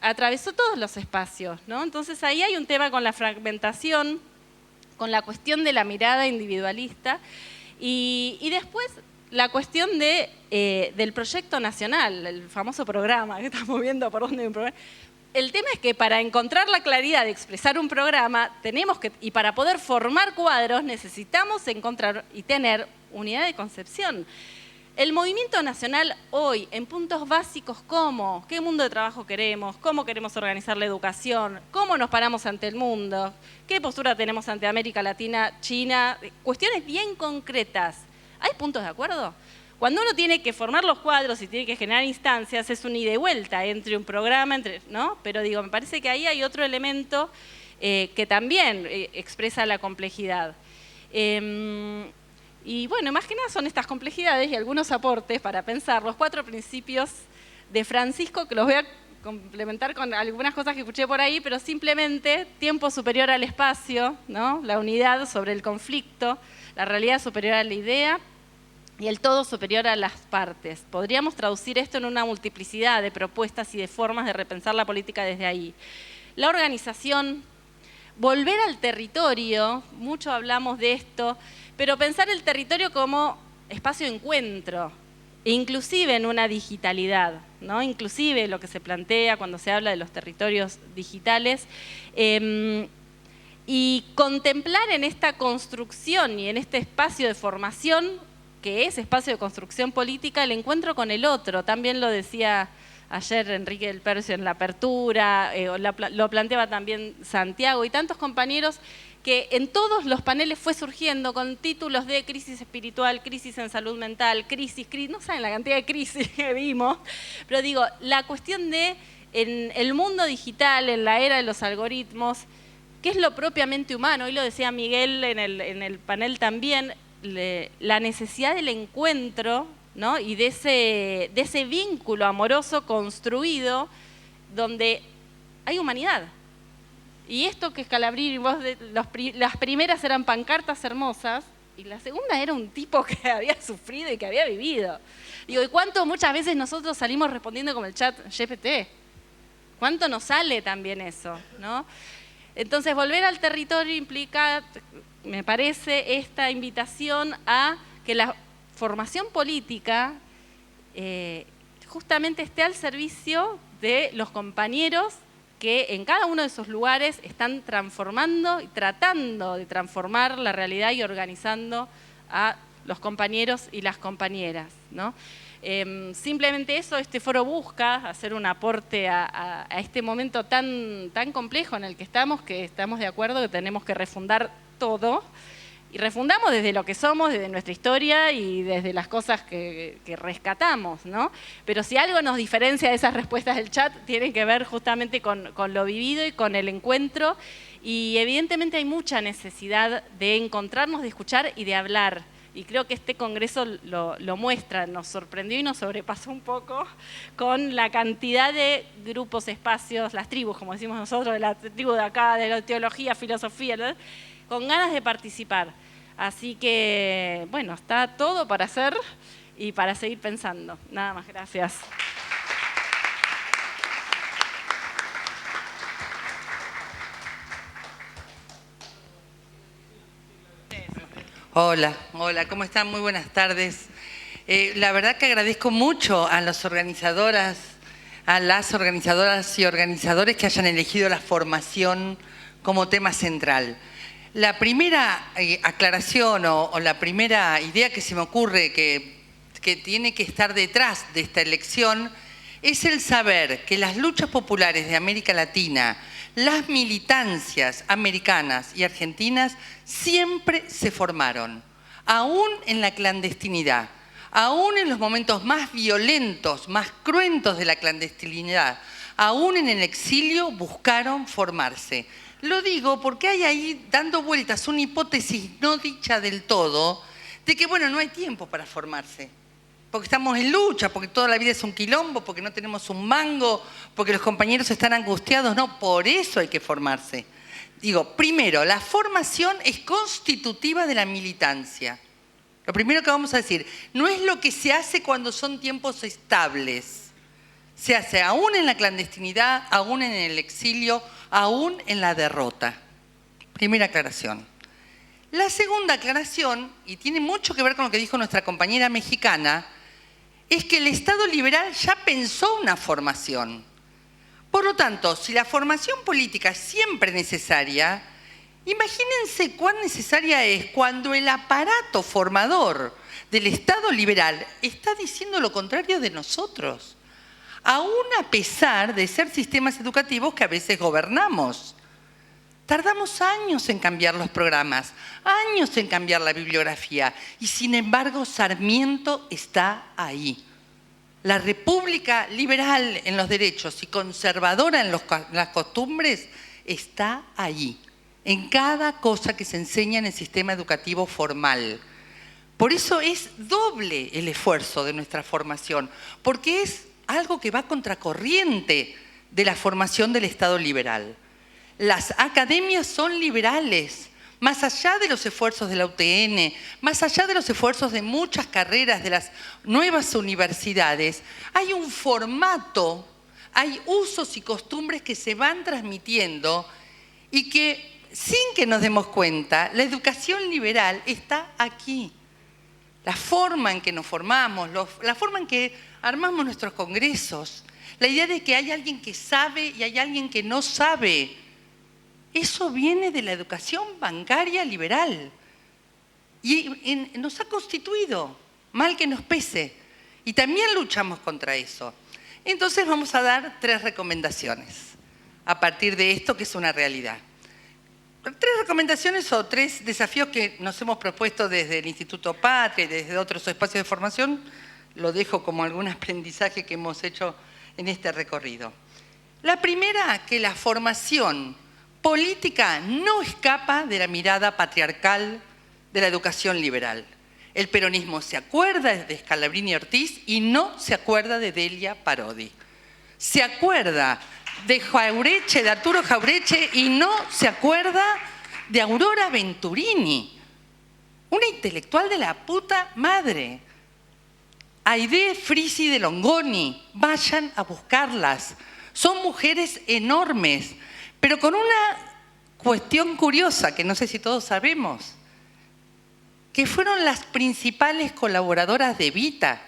atravesó todos los espacios, ¿no? Entonces ahí hay un tema con la fragmentación, con la cuestión de la mirada individualista y después la cuestión del proyecto nacional, el famoso programa que estamos viendo por dónde hay un programa. El tema es que para encontrar la claridad de expresar un programa, y para poder formar cuadros, necesitamos encontrar y tener unidad de concepción. El movimiento nacional hoy, en puntos básicos como qué mundo de trabajo queremos, cómo queremos organizar la educación, cómo nos paramos ante el mundo, qué postura tenemos ante América Latina, China, cuestiones bien concretas. ¿Hay puntos de acuerdo? Cuando uno tiene que formar los cuadros y tiene que generar instancias, es un ida y vuelta entre un programa, ¿no? Pero digo, me parece que ahí hay otro elemento que también expresa la complejidad. Y bueno, más que nada son estas complejidades y algunos aportes para pensar los 4 principios de Francisco, que los voy a complementar con algunas cosas que escuché por ahí, pero simplemente tiempo superior al espacio, ¿no? La unidad sobre el conflicto, la realidad superior a la idea y el todo superior a las partes. Podríamos traducir esto en una multiplicidad de propuestas y de formas de repensar la política desde ahí. La organización, volver al territorio, mucho hablamos de esto, pero pensar el territorio como espacio de encuentro, inclusive en una digitalidad, ¿no? Inclusive lo que se plantea cuando se habla de los territorios digitales, y contemplar en esta construcción y en este espacio de formación, que es espacio de construcción política, el encuentro con el otro. También lo decía ayer Enrique del Percio en la apertura, lo planteaba también Santiago y tantos compañeros, que en todos los paneles fue surgiendo con títulos de crisis espiritual, crisis en salud mental, crisis, no saben la cantidad de crisis que vimos, pero digo, la cuestión de en el mundo digital, en la era de los algoritmos, ¿qué es lo propiamente humano? Hoy lo decía Miguel en el panel también, la necesidad del encuentro, ¿no? Y de ese vínculo amoroso construido donde hay humanidad. Y esto que Scalabrini, las primeras eran pancartas hermosas y la segunda era un tipo que había sufrido y que había vivido. Digo, ¿y cuánto muchas veces nosotros salimos respondiendo como el chat GPT? ¿Cuánto nos sale también eso, ¿no? Entonces, volver al territorio implica, me parece, esta invitación a que la formación política justamente esté al servicio de los compañeros que en cada uno de esos lugares están transformando y tratando de transformar la realidad y organizando a los compañeros y las compañeras, ¿no? Simplemente eso, este foro busca hacer un aporte a este momento tan complejo en el que estamos de acuerdo que tenemos que refundar todo, y refundamos desde lo que somos, desde nuestra historia y desde las cosas que rescatamos, ¿no? Pero si algo nos diferencia de esas respuestas del chat, tiene que ver justamente con lo vivido y con el encuentro, y evidentemente hay mucha necesidad de encontrarnos, de escuchar y de hablar. Y creo que este congreso lo muestra, nos sorprendió y nos sobrepasó un poco con la cantidad de grupos, espacios, las tribus, como decimos nosotros, de la tribu de acá, de la teología, filosofía, ¿no? Con ganas de participar. Así que, bueno, está todo para hacer y para seguir pensando. Nada más, gracias. Hola, ¿cómo están? Muy buenas tardes. La verdad que agradezco mucho a las organizadoras y organizadores que hayan elegido la formación como tema central. La primera aclaración o la primera idea que se me ocurre que tiene que estar detrás de esta elección es el saber que las luchas populares de América Latina, las militancias americanas y argentinas siempre se formaron, aún en la clandestinidad, aún en los momentos más violentos, más cruentos de la clandestinidad, aún en el exilio buscaron formarse. Lo digo porque hay ahí dando vueltas una hipótesis no dicha del todo de que, bueno, no hay tiempo para formarse. Porque estamos en lucha, porque toda la vida es un quilombo, porque no tenemos un mango, porque los compañeros están angustiados. No, por eso hay que formarse. Digo, primero, la formación es constitutiva de la militancia. Lo primero que vamos a decir, no es lo que se hace cuando son tiempos estables. Se hace aún en la clandestinidad, aún en el exilio, aún en la derrota. Primera aclaración. La segunda aclaración, y tiene mucho que ver con lo que dijo nuestra compañera mexicana, es que el Estado liberal ya pensó una formación. Por lo tanto, si la formación política es siempre necesaria, imagínense cuán necesaria es cuando el aparato formador del Estado liberal está diciendo lo contrario de nosotros, aún a pesar de ser sistemas educativos que a veces gobernamos. Tardamos años en cambiar los programas, años en cambiar la bibliografía, y sin embargo Sarmiento está ahí. La República liberal en los derechos y conservadora en las costumbres está ahí, en cada cosa que se enseña en el sistema educativo formal. Por eso es doble el esfuerzo de nuestra formación, porque es algo que va contracorriente de la formación del Estado liberal. Las academias son liberales, más allá de los esfuerzos de la UTN, más allá de los esfuerzos de muchas carreras de las nuevas universidades, hay un formato, hay usos y costumbres que se van transmitiendo y que, sin que nos demos cuenta, la educación liberal está aquí. La forma en que nos formamos, la forma en que armamos nuestros congresos, la idea de que hay alguien que sabe y hay alguien que no sabe, eso viene de la educación bancaria liberal y nos ha constituido, mal que nos pese, y también luchamos contra eso. Entonces vamos a dar 3 recomendaciones a partir de esto que es una realidad. 3 recomendaciones o 3 desafíos que nos hemos propuesto desde el Instituto Patria y desde otros espacios de formación. Lo dejo como algún aprendizaje que hemos hecho en este recorrido. La primera, que la formación política no escapa de la mirada patriarcal de la educación liberal. El peronismo se acuerda de Scalabrini Ortiz y no se acuerda de Delia Parodi. Se acuerda de Jaureche, de Arturo Jaureche, y no se acuerda de Aurora Venturini, una intelectual de la puta madre. Aide Frisi de Longoni, vayan a buscarlas. Son mujeres enormes, pero con una cuestión curiosa que no sé si todos sabemos, que fueron las principales colaboradoras de Evita,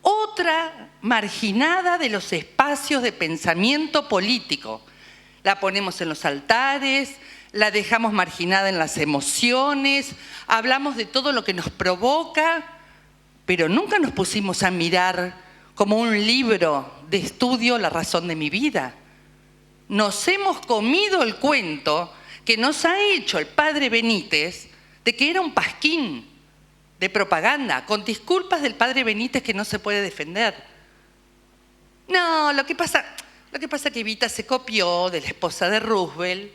otra marginada de los espacios de pensamiento político. La ponemos en los altares, la dejamos marginada en las emociones, hablamos de todo lo que nos provoca, pero nunca nos pusimos a mirar como un libro de estudio la razón de mi vida. Nos hemos comido el cuento que nos ha hecho el padre Benítez de que era un pasquín de propaganda, con disculpas del padre Benítez que no se puede defender. No, lo que pasa es que Evita se copió de la esposa de Roosevelt,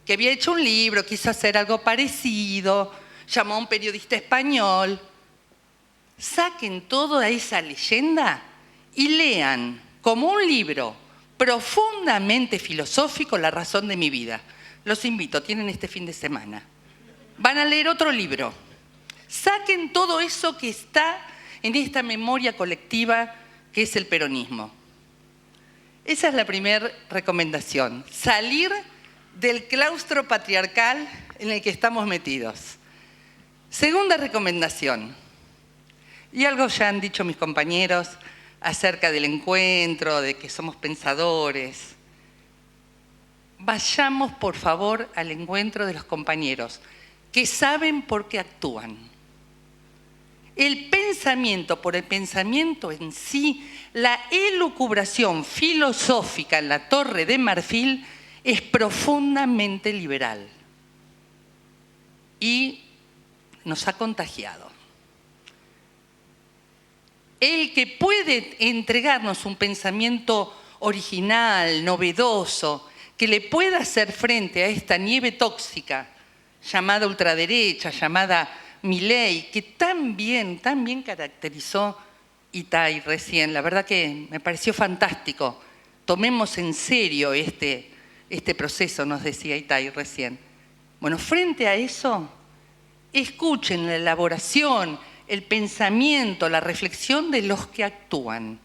que había hecho un libro, quiso hacer algo parecido, llamó a un periodista español. Saquen toda esa leyenda y lean como un libro profundamente filosófico La razón de mi vida. Los invito, tienen este fin de semana. Van a leer otro libro. Saquen todo eso que está en esta memoria colectiva que es el peronismo. Esa es la primera recomendación, salir del claustro patriarcal en el que estamos metidos. Segunda recomendación, y algo ya han dicho mis compañeros acerca del encuentro, de que somos pensadores. Vayamos, por favor, al encuentro de los compañeros que saben por qué actúan. El pensamiento por el pensamiento en sí, la elucubración filosófica en la Torre de Marfil es profundamente liberal y nos ha contagiado. El que puede entregarnos un pensamiento original, novedoso, que le pueda hacer frente a esta nieve tóxica llamada ultraderecha, llamada Milei, que tan bien caracterizó Itay recién. La verdad que me pareció fantástico. Tomemos en serio este proceso, nos decía Itay recién. Bueno, frente a eso, escuchen la elaboración, el pensamiento, la reflexión de los que actúan.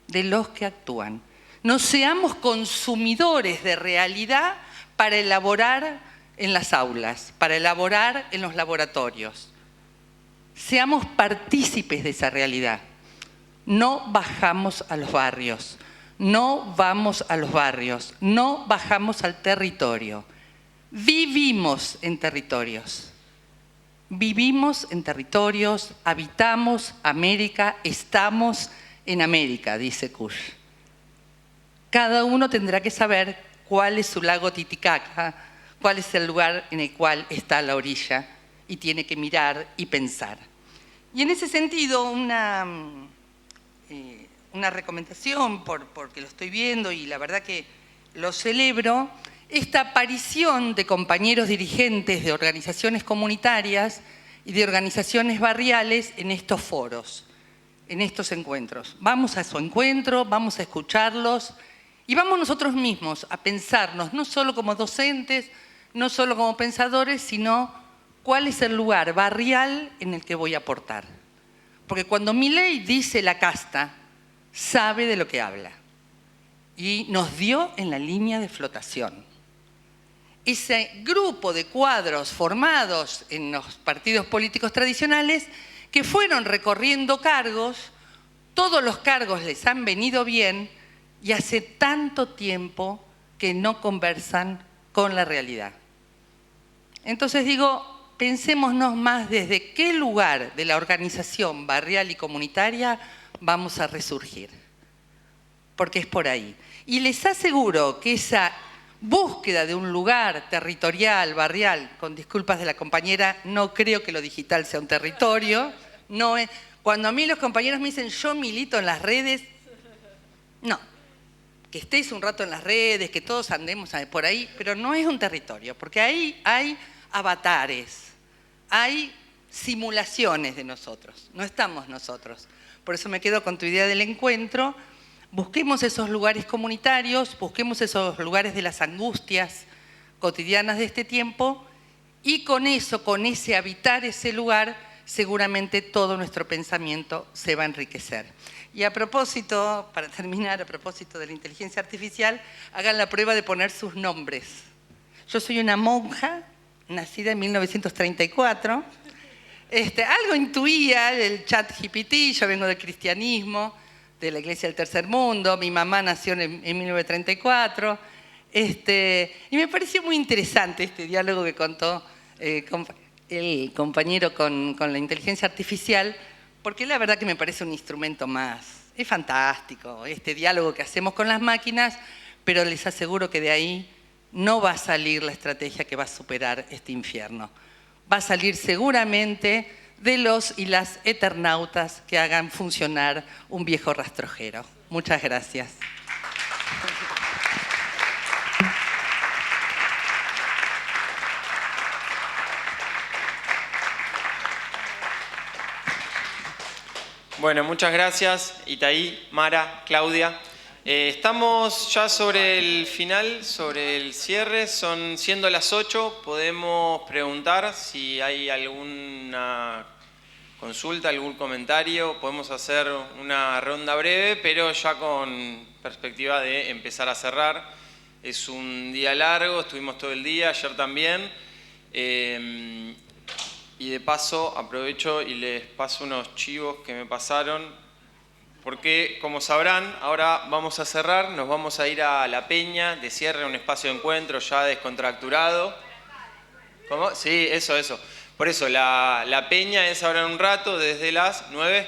De los que actúan. No seamos consumidores de realidad para elaborar en las aulas, para elaborar en los laboratorios. Seamos partícipes de esa realidad. No bajamos a los barrios, no vamos a los barrios, no bajamos al territorio. Vivimos en territorios. vivimos en territorios, habitamos América, estamos en América, dice Kush. Cada uno tendrá que saber cuál es su lago Titicaca, cuál es el lugar en el cual está la orilla, y tiene que mirar y pensar. Y en ese sentido, una recomendación, porque lo estoy viendo y la verdad que lo celebro, esta aparición de compañeros dirigentes de organizaciones comunitarias y de organizaciones barriales en estos foros, en estos encuentros. Vamos a su encuentro, vamos a escucharlos y vamos nosotros mismos a pensarnos, no solo como docentes, no solo como pensadores, sino cuál es el lugar barrial en el que voy a aportar. Porque cuando Milei dice la casta, sabe de lo que habla. Y nos dio en la línea de flotación. Ese grupo de cuadros formados en los partidos políticos tradicionales que fueron recorriendo cargos, todos los cargos les han venido bien y hace tanto tiempo que no conversan con la realidad. Entonces digo, pensémonos más desde qué lugar de la organización barrial y comunitaria vamos a resurgir, porque es por ahí. Y les aseguro que esa búsqueda de un lugar territorial, barrial, con disculpas de la compañera, no creo que lo digital sea un territorio. No es, cuando a mí los compañeros me dicen, yo milito en las redes, no. Que estéis un rato en las redes, que todos andemos por ahí, pero no es un territorio, porque ahí hay avatares, hay simulaciones de nosotros, no estamos nosotros. Por eso me quedo con tu idea del encuentro. Busquemos esos lugares comunitarios, busquemos esos lugares de las angustias cotidianas de este tiempo y con eso, con ese habitar ese lugar, seguramente todo nuestro pensamiento se va a enriquecer. Y a propósito, para terminar, a propósito de la inteligencia artificial, hagan la prueba de poner sus nombres. Yo soy una monja, nacida en 1934. Algo intuía el chat GPT, yo vengo del cristianismo, de la Iglesia del Tercer Mundo, mi mamá nació en 1934, y me pareció muy interesante este diálogo que contó el compañero con la inteligencia artificial, porque la verdad que me parece un instrumento más. Es fantástico este diálogo que hacemos con las máquinas, pero les aseguro que de ahí no va a salir la estrategia que va a superar este infierno. Va a salir seguramente de los y las eternautas que hagan funcionar un viejo rastrojero. Muchas gracias. Bueno, muchas gracias, Itaí, Mara, Claudia. Estamos ya sobre el final, sobre el cierre, siendo las 8, podemos preguntar si hay alguna consulta, algún comentario, podemos hacer una ronda breve, pero ya con perspectiva de empezar a cerrar. Es un día largo, estuvimos todo el día, ayer también, y de paso aprovecho y les paso unos chivos que me pasaron. Porque, como sabrán, ahora vamos a cerrar, nos vamos a ir a La Peña, de cierre, un espacio de encuentro ya descontracturado. ¿Cómo? Sí, eso. Por eso, la Peña es ahora en un rato, desde las 9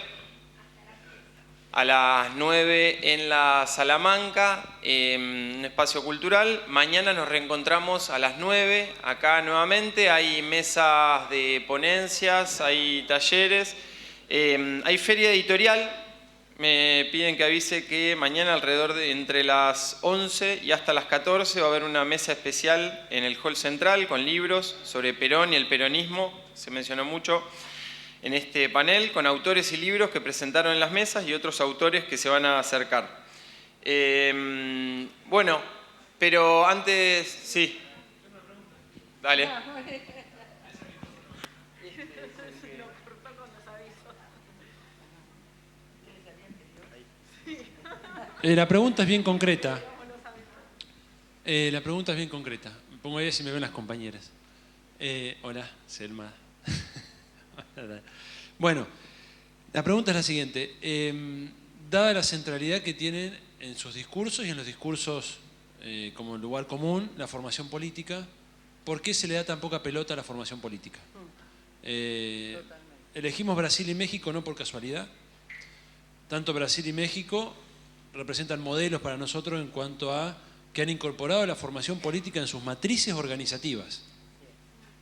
a las 9 en la Salamanca, un espacio cultural. Mañana nos reencontramos a las 9, acá nuevamente. Hay mesas de ponencias, hay talleres, hay feria editorial. Me piden que avise que mañana alrededor de entre las 11 y hasta las 14 va a haber una mesa especial en el hall central con libros sobre Perón y el peronismo, se mencionó mucho en este panel, con autores y libros que presentaron en las mesas y otros autores que se van a acercar. Bueno, pero antes, sí, dale. La pregunta es bien concreta. Me pongo ahí si me ven las compañeras. Hola, Selma. Bueno, la pregunta es la siguiente. Dada la centralidad que tienen en sus discursos y en los discursos como lugar común, la formación política, ¿por qué se le da tan poca pelota a la formación política? Elegimos Brasil y México no por casualidad. Tanto Brasil y México representan modelos para nosotros en cuanto a que han incorporado la formación política en sus matrices organizativas,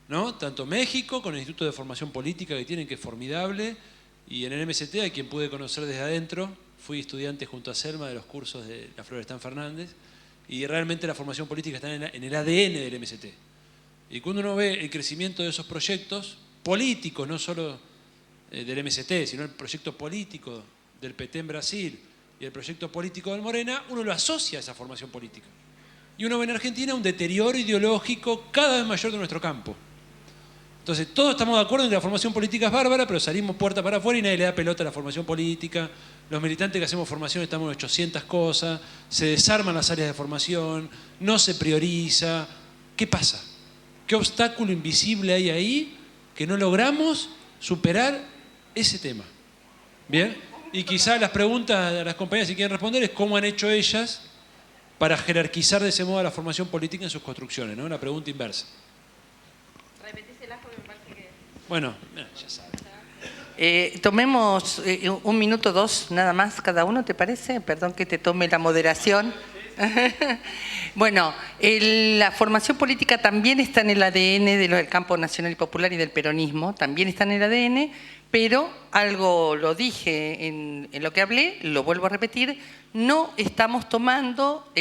¿no? Tanto México, con el Instituto de Formación Política que tienen, que es formidable, y en el MST, a quien pude conocer desde adentro, fui estudiante junto a Selma de los cursos de la Florestan Fernández, y realmente la formación política está en el ADN del MST. Y cuando uno ve el crecimiento de esos proyectos políticos, no solo del MST, sino el proyecto político del PT en Brasil y el proyecto político del Morena, uno lo asocia a esa formación política. Y uno ve en Argentina un deterioro ideológico cada vez mayor de nuestro campo. Entonces, todos estamos de acuerdo en que la formación política es bárbara, pero salimos puerta para afuera y nadie le da pelota a la formación política. Los militantes que hacemos formación estamos en 800 cosas, se desarman las áreas de formación, no se prioriza. ¿Qué pasa? ¿Qué obstáculo invisible hay ahí que no logramos superar ese tema? ¿Bien? Y quizás las preguntas a las compañeras, si quieren responder, es cómo han hecho ellas para jerarquizar de ese modo la formación política en sus construcciones, ¿no? Una pregunta inversa. Repetísela porque me parece que... Bueno, ya saben. Tomemos 1 minuto, 2 nada más cada uno, ¿te parece? Perdón que te tome la moderación. Bueno, la formación política también está en el ADN del campo nacional y popular y del peronismo, también está en el ADN, pero algo lo dije en lo que hablé, lo vuelvo a repetir, no estamos tomando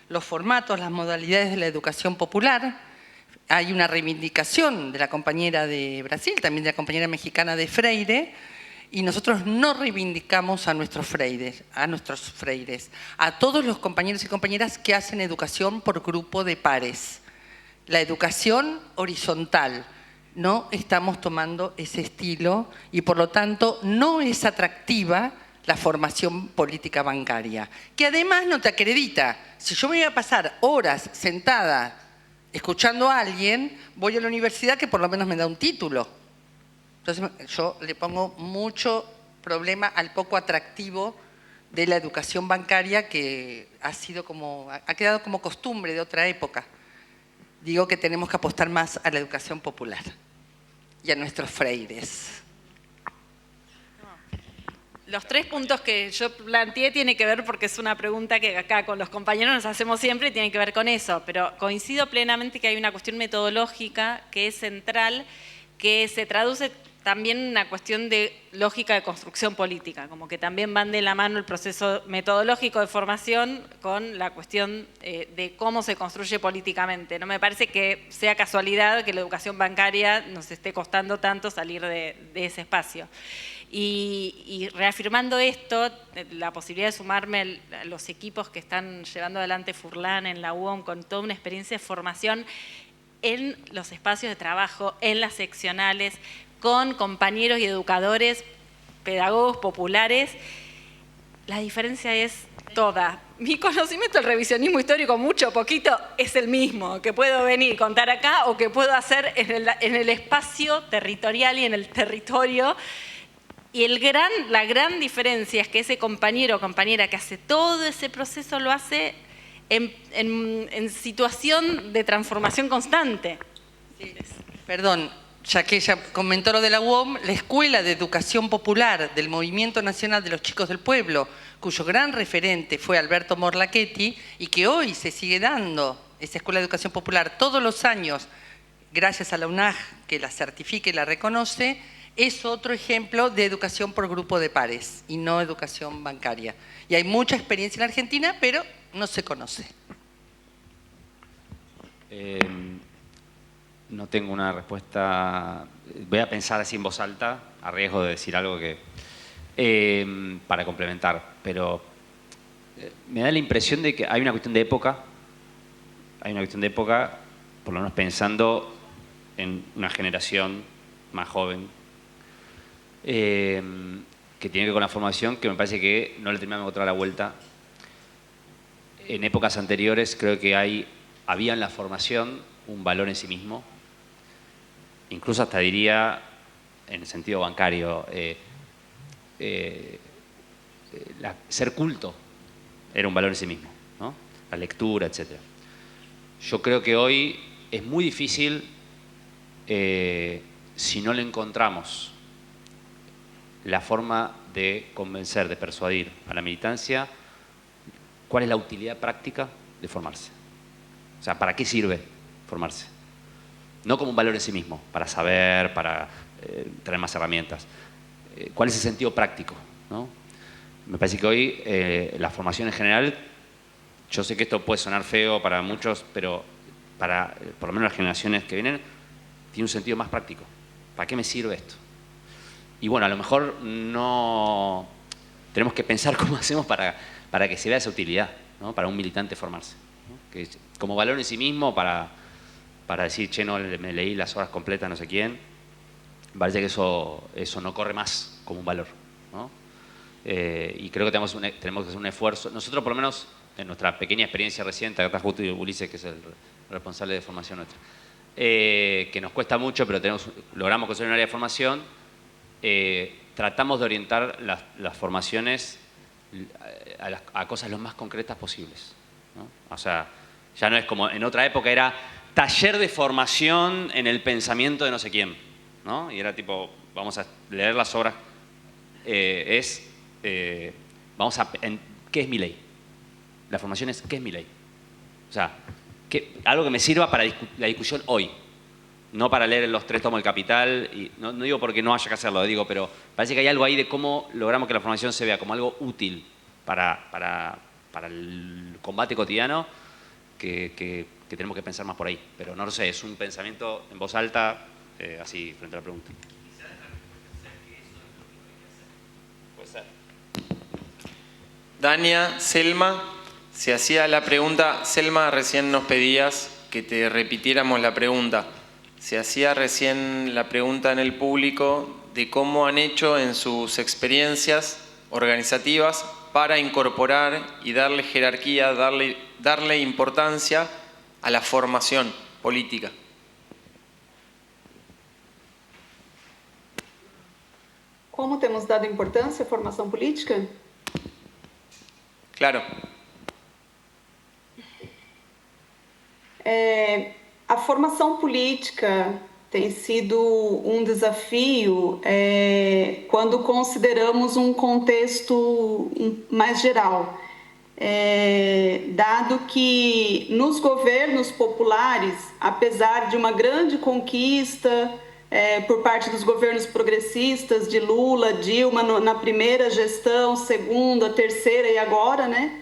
los formatos, las modalidades de la educación popular. Hay una reivindicación de la compañera de Brasil, también de la compañera mexicana de Freire, y nosotros no reivindicamos a nuestros freires, a todos los compañeros y compañeras que hacen educación por grupo de pares. La educación horizontal, no estamos tomando ese estilo y por lo tanto no es atractiva la formación política bancaria, que además no te acredita. Si yo me voy a pasar horas sentada escuchando a alguien, voy a la universidad que por lo menos me da un título. Entonces yo le pongo mucho problema al poco atractivo de la educación bancaria que ha quedado como costumbre de otra época. Digo que tenemos que apostar más a la educación popular y a nuestros freires. Los 3 puntos que yo planteé tienen que ver porque es una pregunta que acá con los compañeros nos hacemos siempre y tiene que ver con eso, pero coincido plenamente que hay una cuestión metodológica que es central, que se traduce también en una cuestión de lógica de construcción política, como que también van de la mano el proceso metodológico de formación con la cuestión de cómo se construye políticamente. No me parece que sea casualidad que la educación bancaria nos esté costando tanto salir de ese espacio. Y reafirmando esto, la posibilidad de sumarme a los equipos que están llevando adelante Furlan en la UOM con toda una experiencia de formación en los espacios de trabajo, en las seccionales, con compañeros y educadores, pedagogos populares, la diferencia es toda. Mi conocimiento del revisionismo histórico, mucho o poquito, es el mismo, que puedo venir, contar acá o que puedo hacer en el espacio territorial y en el territorio. Y la gran diferencia es que ese compañero o compañera que hace todo ese proceso lo hace en situación de transformación constante. Sí. Perdón, ya que ella comentó lo de la UOM, la Escuela de Educación Popular del Movimiento Nacional de los Chicos del Pueblo, cuyo gran referente fue Alberto Morlachetti, y que hoy se sigue dando esa Escuela de Educación Popular todos los años, gracias a la UNAG que la certifica y la reconoce, es otro ejemplo de educación por grupo de pares y no educación bancaria. Y hay mucha experiencia en Argentina, pero no se conoce. No tengo una respuesta. Voy a pensar así en voz alta, a riesgo de decir algo que para complementar, pero me da la impresión de que hay una cuestión de época, por lo menos pensando en una generación más joven, que tiene que ver con la formación, que me parece que no le terminamos de encontrar la vuelta. En épocas anteriores creo que había en la formación un valor en sí mismo, incluso hasta diría en el sentido bancario, ser culto era un valor en sí mismo, ¿no? La lectura, etc. Yo creo que hoy es muy difícil si no le encontramos la forma de convencer, de persuadir a la militancia, ¿cuál es la utilidad práctica de formarse? O sea, ¿para qué sirve formarse? No como un valor en sí mismo, para saber, para tener más herramientas. ¿Cuál es el sentido práctico, ¿no? Me parece que hoy la formación en general, yo sé que esto puede sonar feo para muchos, pero para por lo menos las generaciones que vienen, tiene un sentido más práctico. ¿Para qué me sirve esto? Y bueno, a lo mejor no tenemos que pensar cómo hacemos para que se vea esa utilidad, ¿no? Para un militante formarse, ¿no? Que como valor en sí mismo, para decir, che, no, me leí las horas completas no sé quién, parece que eso no corre más como un valor, ¿no? Y creo que tenemos que hacer un esfuerzo. Nosotros, por lo menos, en nuestra pequeña experiencia reciente, acá está justo Ulises, que es el responsable de formación nuestra, que nos cuesta mucho, pero logramos construir un área de formación. Tratamos de orientar las formaciones a cosas lo más concretas posibles, ¿no? O sea, ya no es como en otra época, era taller de formación en el pensamiento de no sé quién, ¿no? Y era tipo, vamos a leer las obras, ¿qué es mi ley? La formación es, ¿qué es mi ley? O sea, algo que me sirva para la discusión hoy, no para leer los 3 tomos del Capital, y no digo porque no haya que hacerlo, digo, pero parece que hay algo ahí de cómo logramos que la formación se vea como algo útil para el combate cotidiano, que tenemos que pensar más por ahí. Pero no lo sé, es un pensamiento en voz alta, así, frente a la pregunta. Puede ser. Dania, Selma, se hacía la pregunta. Selma, recién nos pedías que te repitiéramos la pregunta. Se hacía recién la pregunta en el público de cómo han hecho en sus experiencias organizativas para incorporar y darle jerarquía, darle importancia a la formación política. Como temos dado importância à formação política? Claro. A formação política tem sido um desafio quando consideramos um contexto mais geral. Dado que nos governos populares, apesar de uma grande conquista por parte dos governos progressistas, de Lula, Dilma, na primeira gestão, segunda, terceira e agora, né?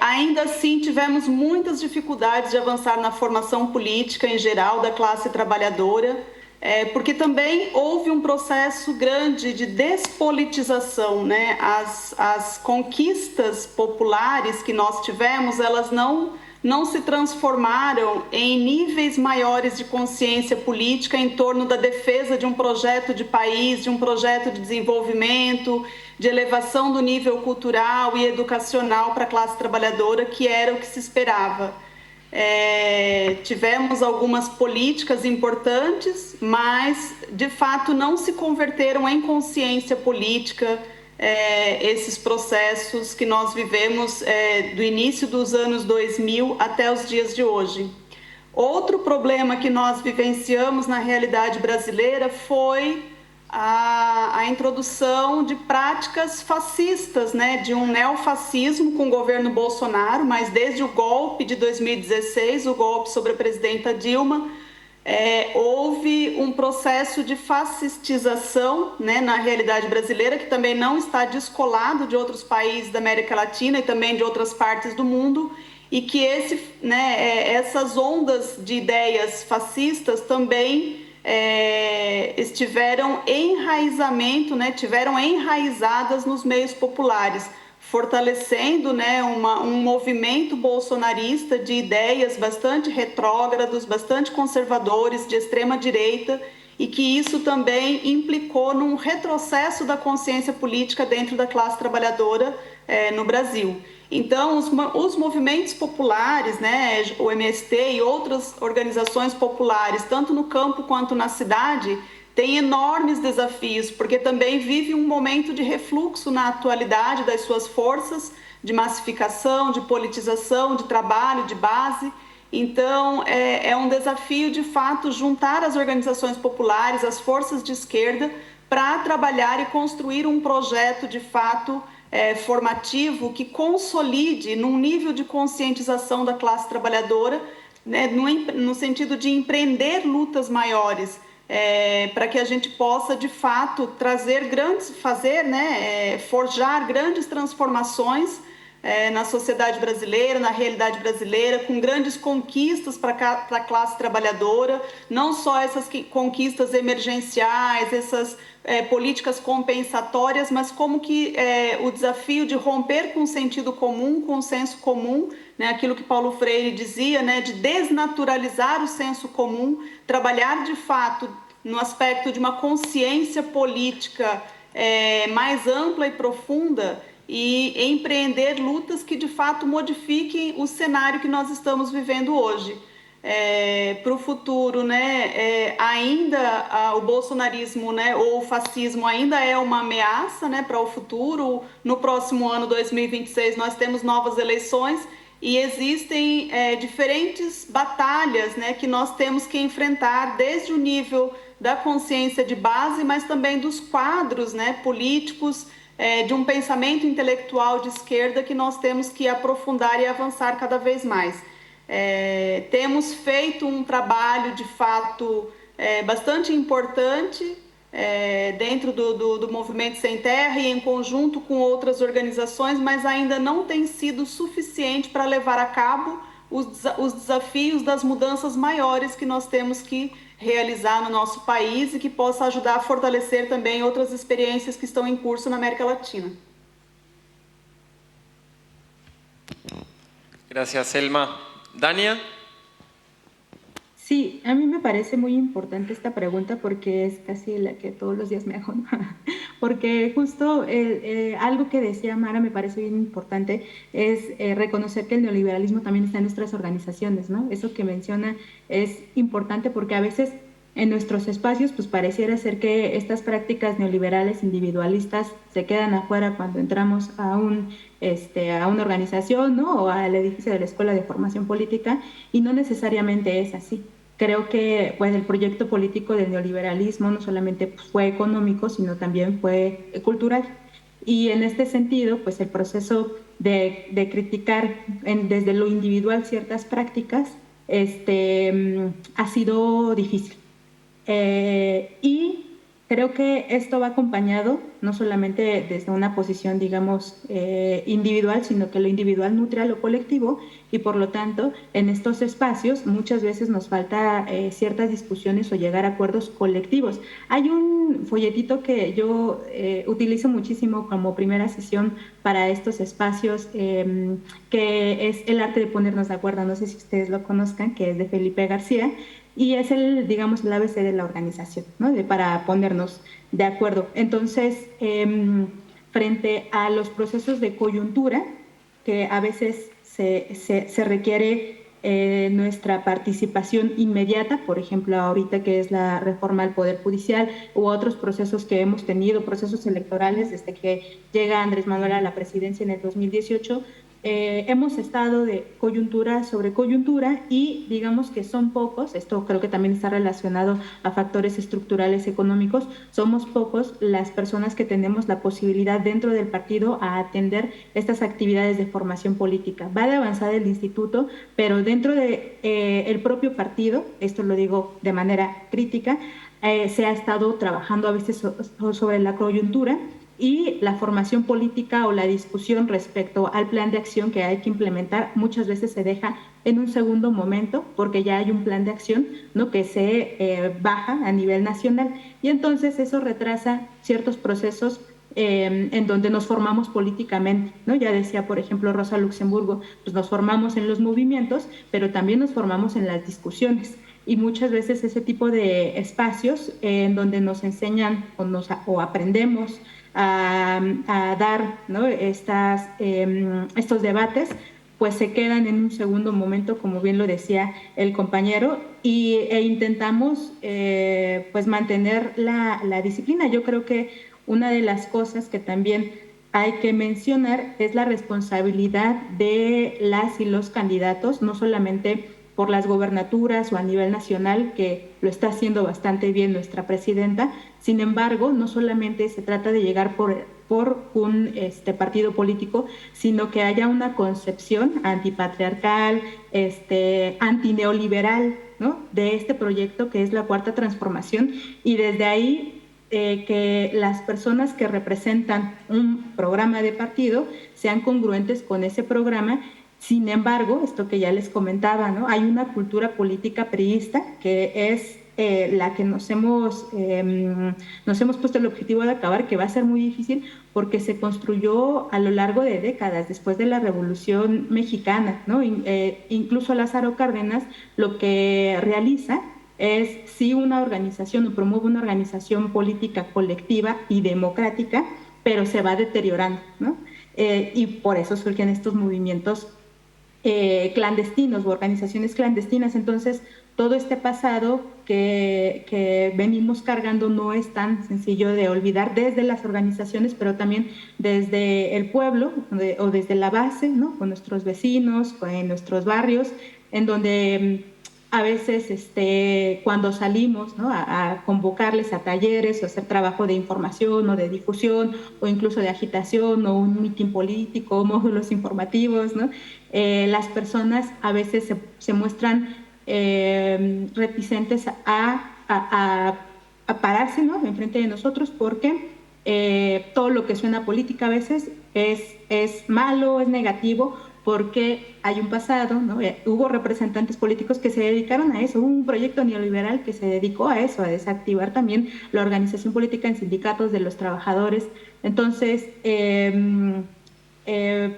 Ainda assim tivemos muitas dificuldades de avançar na formação política em geral da classe trabalhadora, porque também houve um processo grande de despolitização, né? As conquistas populares que nós tivemos, elas não se transformaram em níveis maiores de consciência política em torno da defesa de um projeto de país, de um projeto de desenvolvimento, de elevação do nível cultural e educacional para a classe trabalhadora, que era o que se esperava. Tivemos algumas políticas importantes, mas de fato não se converteram em consciência política esses processos que nós vivemos do início dos anos 2000 até os dias de hoje. Outro problema que nós vivenciamos na realidade brasileira foi a introdução de práticas fascistas, né, de um neofascismo com o governo Bolsonaro, mas desde o golpe de 2016, o golpe sobre a presidenta Dilma, houve um processo de fascistização, né, na realidade brasileira, que também não está descolado de outros países da América Latina e também de outras partes do mundo, e que essas ondas de ideias fascistas também estiveram tiveram enraizadas nos meios populares, fortalecendo, né, um movimento bolsonarista de ideias bastante retrógrados, bastante conservadores, de extrema direita, e que isso também implicou num retrocesso da consciência política dentro da classe trabalhadora no Brasil. Então, os movimentos populares, né, o MST e outras organizações populares, tanto no campo quanto na cidade, têm enormes desafios, porque também vive um momento de refluxo na atualidade das suas forças de massificação, de politização, de trabalho, de base, Então, é um desafio, de fato, juntar as organizações populares, as forças de esquerda, para trabalhar e construir um projeto, de fato, formativo que consolide num nível de conscientização da classe trabalhadora, né, no sentido de empreender lutas maiores, para que a gente possa, de fato, forjar grandes transformações na sociedade brasileira, na realidade brasileira, com grandes conquistas para a classe trabalhadora, não só essas conquistas emergenciais, essas políticas compensatórias, mas como que o desafio de romper com o sentido comum, com o senso comum, né, aquilo que Paulo Freire dizia, né, de desnaturalizar o senso comum, trabalhar de fato no aspecto de uma consciência política mais ampla e profunda, e empreender lutas que de fato modifiquem o cenário que nós estamos vivendo hoje. Para o futuro, né, ainda o bolsonarismo, né, ou o fascismo ainda é uma ameaça, né, para o futuro. No próximo ano, 2026, nós temos novas eleições e existem diferentes batalhas, né, que nós temos que enfrentar, desde o nível da consciência de base, mas também dos quadros, né, políticos, de um pensamento intelectual de esquerda que nós temos que aprofundar e avançar cada vez mais. Temos feito um trabalho, de fato, bastante importante dentro do Movimento Sem Terra e em conjunto com outras organizações, mas ainda não tem sido suficiente para levar a cabo os desafios das mudanças maiores que nós temos que realizar no nosso país e que possa ajudar a fortalecer também outras experiências que estão em curso na América Latina. Gracias, Selma. Dania. Sí, a mí me parece muy importante esta pregunta porque es casi la que todos los días me hago, ¿no? Porque justo algo que decía Mara me parece bien importante es reconocer que el neoliberalismo también está en nuestras organizaciones, ¿no? Eso que menciona es importante porque a veces en nuestros espacios pues pareciera ser que estas prácticas neoliberales individualistas se quedan afuera cuando entramos a una organización, ¿no? O al edificio de la Escuela de Formación Política, y no necesariamente es así. Creo que pues, el proyecto político del neoliberalismo no solamente pues, fue económico, sino también fue cultural. Y en este sentido, pues el proceso de criticar desde lo individual ciertas prácticas ha sido difícil. Y creo que esto va acompañado no solamente desde una posición, digamos, individual, sino que lo individual nutre a lo colectivo, y por lo tanto, en estos espacios muchas veces nos falta ciertas discusiones o llegar a acuerdos colectivos. Hay un folletito que yo utilizo muchísimo como primera sesión para estos espacios, que es El arte de ponernos de acuerdo, no sé si ustedes lo conozcan, que es de Felipe García, y es digamos, el ABC de la organización, ¿no? Para ponernos de acuerdo. Entonces, frente a los procesos de coyuntura, que a veces se requiere nuestra participación inmediata, por ejemplo, ahorita que es la reforma al Poder Judicial, u otros procesos que hemos tenido, procesos electorales desde que llega Andrés Manuel a la presidencia en el 2018, hemos estado de coyuntura sobre coyuntura y digamos que son pocos, esto creo que también está relacionado a factores estructurales económicos, somos pocos las personas que tenemos la posibilidad dentro del partido a atender estas actividades de formación política. Va de avanzada el instituto, pero dentro de el propio partido, esto lo digo de manera crítica, se ha estado trabajando a veces sobre la coyuntura, y la formación política o la discusión respecto al plan de acción que hay que implementar muchas veces se deja en un segundo momento porque ya hay un plan de acción, ¿no? Que se baja a nivel nacional, y entonces eso retrasa ciertos procesos en donde nos formamos políticamente, ¿no? Ya decía, por ejemplo, Rosa Luxemburgo, pues nos formamos en los movimientos, pero también nos formamos en las discusiones. Y muchas veces ese tipo de espacios en donde nos enseñan o aprendemos a dar, ¿no? Estos debates, pues se quedan en un segundo momento, como bien lo decía el compañero, e intentamos pues mantener la disciplina. Yo creo que una de las cosas que también hay que mencionar es la responsabilidad de las y los candidatos, no solamente por las gobernaturas o a nivel nacional, que lo está haciendo bastante bien nuestra presidenta. Sin embargo, no solamente se trata de llegar por un partido político, sino que haya una concepción antipatriarcal, antineoliberal, ¿no?, de este proyecto que es la Cuarta Transformación, y desde ahí que las personas que representan un programa de partido sean congruentes con ese programa. Sin embargo, esto que ya les comentaba, ¿no?, hay una cultura política priista que es la que nos hemos puesto el objetivo de acabar, que va a ser muy difícil porque se construyó a lo largo de décadas después de la Revolución Mexicana, ¿no? Incluso Lázaro Cárdenas lo que realiza es sí una organización, o promueve una organización política colectiva y democrática, pero se va deteriorando, ¿no? Y por eso surgen estos movimientos clandestinos o organizaciones clandestinas. Entonces, todo este pasado que venimos cargando no es tan sencillo de olvidar desde las organizaciones, pero también desde el pueblo o desde la base, ¿no?, con nuestros vecinos, en nuestros barrios, en donde a veces cuando salimos, ¿no?, a convocarles a talleres o hacer trabajo de información o de difusión o incluso de agitación o un mitin político, módulos informativos, ¿no?, las personas a veces se muestran reticentes a pararse, ¿no?, enfrente de nosotros, porque todo lo que suena política a veces es malo, es negativo, porque hay un pasado, ¿no? Hubo representantes políticos que se dedicaron a eso, hubo un proyecto neoliberal que se dedicó a eso, a desactivar también la organización política en sindicatos de los trabajadores. Entonces,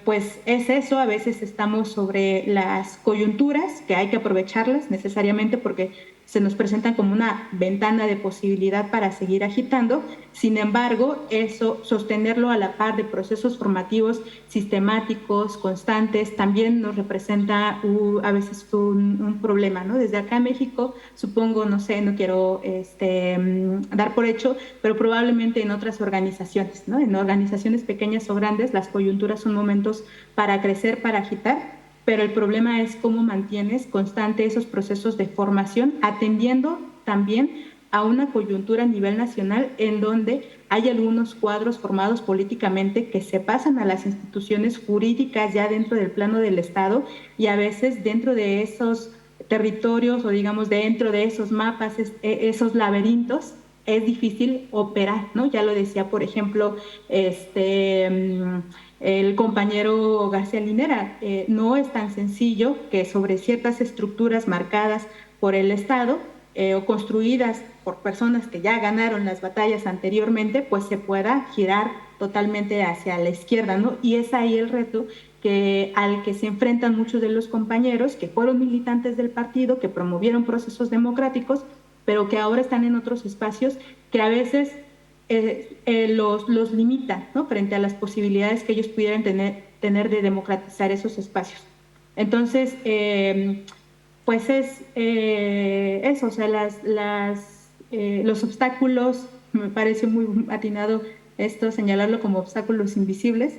pues es eso, a veces estamos sobre las coyunturas, que hay que aprovecharlas necesariamente porque se nos presentan como una ventana de posibilidad para seguir agitando. Sin embargo, eso, sostenerlo a la par de procesos formativos sistemáticos, constantes, también nos representa a veces un problema, ¿no? Desde acá en México, supongo, no sé, no quiero dar por hecho, pero probablemente en otras organizaciones, ¿no?, en organizaciones pequeñas o grandes, las coyunturas son momentos para crecer, para agitar, pero el problema es cómo mantienes constante esos procesos de formación, atendiendo también a una coyuntura a nivel nacional en donde hay algunos cuadros formados políticamente que se pasan a las instituciones jurídicas ya dentro del plano del Estado, y a veces dentro de esos territorios o digamos dentro de esos mapas, esos laberintos, es difícil operar, ¿no? Ya lo decía, por ejemplo, el compañero García Linera, no es tan sencillo que sobre ciertas estructuras marcadas por el Estado o construidas por personas que ya ganaron las batallas anteriormente, pues se pueda girar totalmente hacia la izquierda, ¿no? Y es ahí el reto al que se enfrentan muchos de los compañeros que fueron militantes del partido, que promovieron procesos democráticos, pero que ahora están en otros espacios que a veces los limitan, ¿no?, frente a las posibilidades que ellos pudieran tener de democratizar esos espacios. Entonces, pues es eso, o sea, los obstáculos, me parece muy atinado esto, señalarlo como obstáculos invisibles,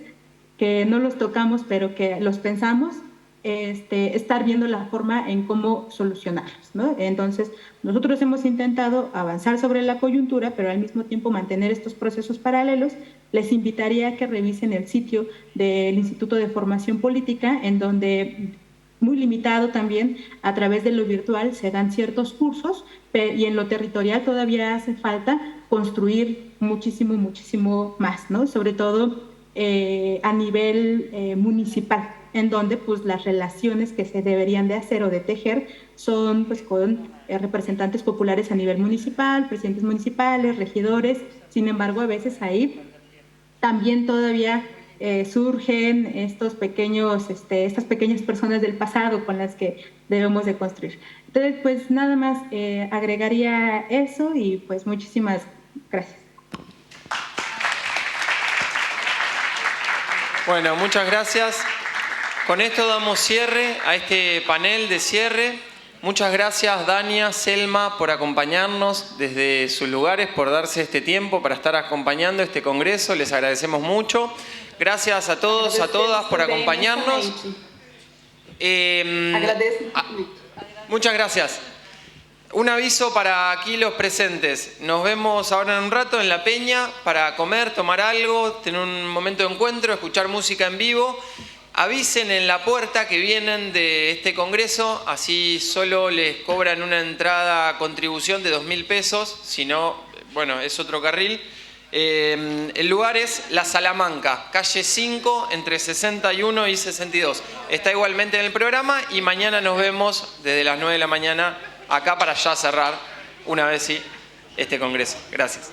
que no los tocamos, pero que los pensamos, estar viendo la forma en cómo solucionarlos, ¿no? Entonces, nosotros hemos intentado avanzar sobre la coyuntura, pero al mismo tiempo mantener estos procesos paralelos. Les invitaría a que revisen el sitio del Instituto de Formación Política, en donde, muy limitado también, a través de lo virtual se dan ciertos cursos, y en lo territorial todavía hace falta construir muchísimo más, ¿no? Sobre todo a nivel municipal, en donde pues las relaciones que se deberían de hacer o de tejer son pues con representantes populares a nivel municipal, presidentes municipales, regidores. Sin embargo, a veces ahí también todavía surgen estas pequeñas personas del pasado con las que debemos de construir. Entonces, pues nada más agregaría eso, y pues muchísimas gracias. Bueno, muchas gracias. Con esto damos cierre a este panel de cierre. Muchas gracias, Dania, Selma, por acompañarnos desde sus lugares, por darse este tiempo para estar acompañando este congreso. Les agradecemos mucho. Gracias a todos, a todas por acompañarnos. Agradeço. Muchas gracias. Un aviso para aquí los presentes. Nos vemos ahora en un rato en La Peña para comer, tomar algo, tener un momento de encuentro, escuchar música en vivo. Avisen en la puerta que vienen de este congreso, así solo les cobran una entrada contribución de 2.000 pesos, si no, bueno, es otro carril. El lugar es La Salamanca, calle 5, entre 61 y 62. Está igualmente en el programa y mañana nos vemos desde las 9 de la mañana acá para ya cerrar, una vez sí, este congreso. Gracias.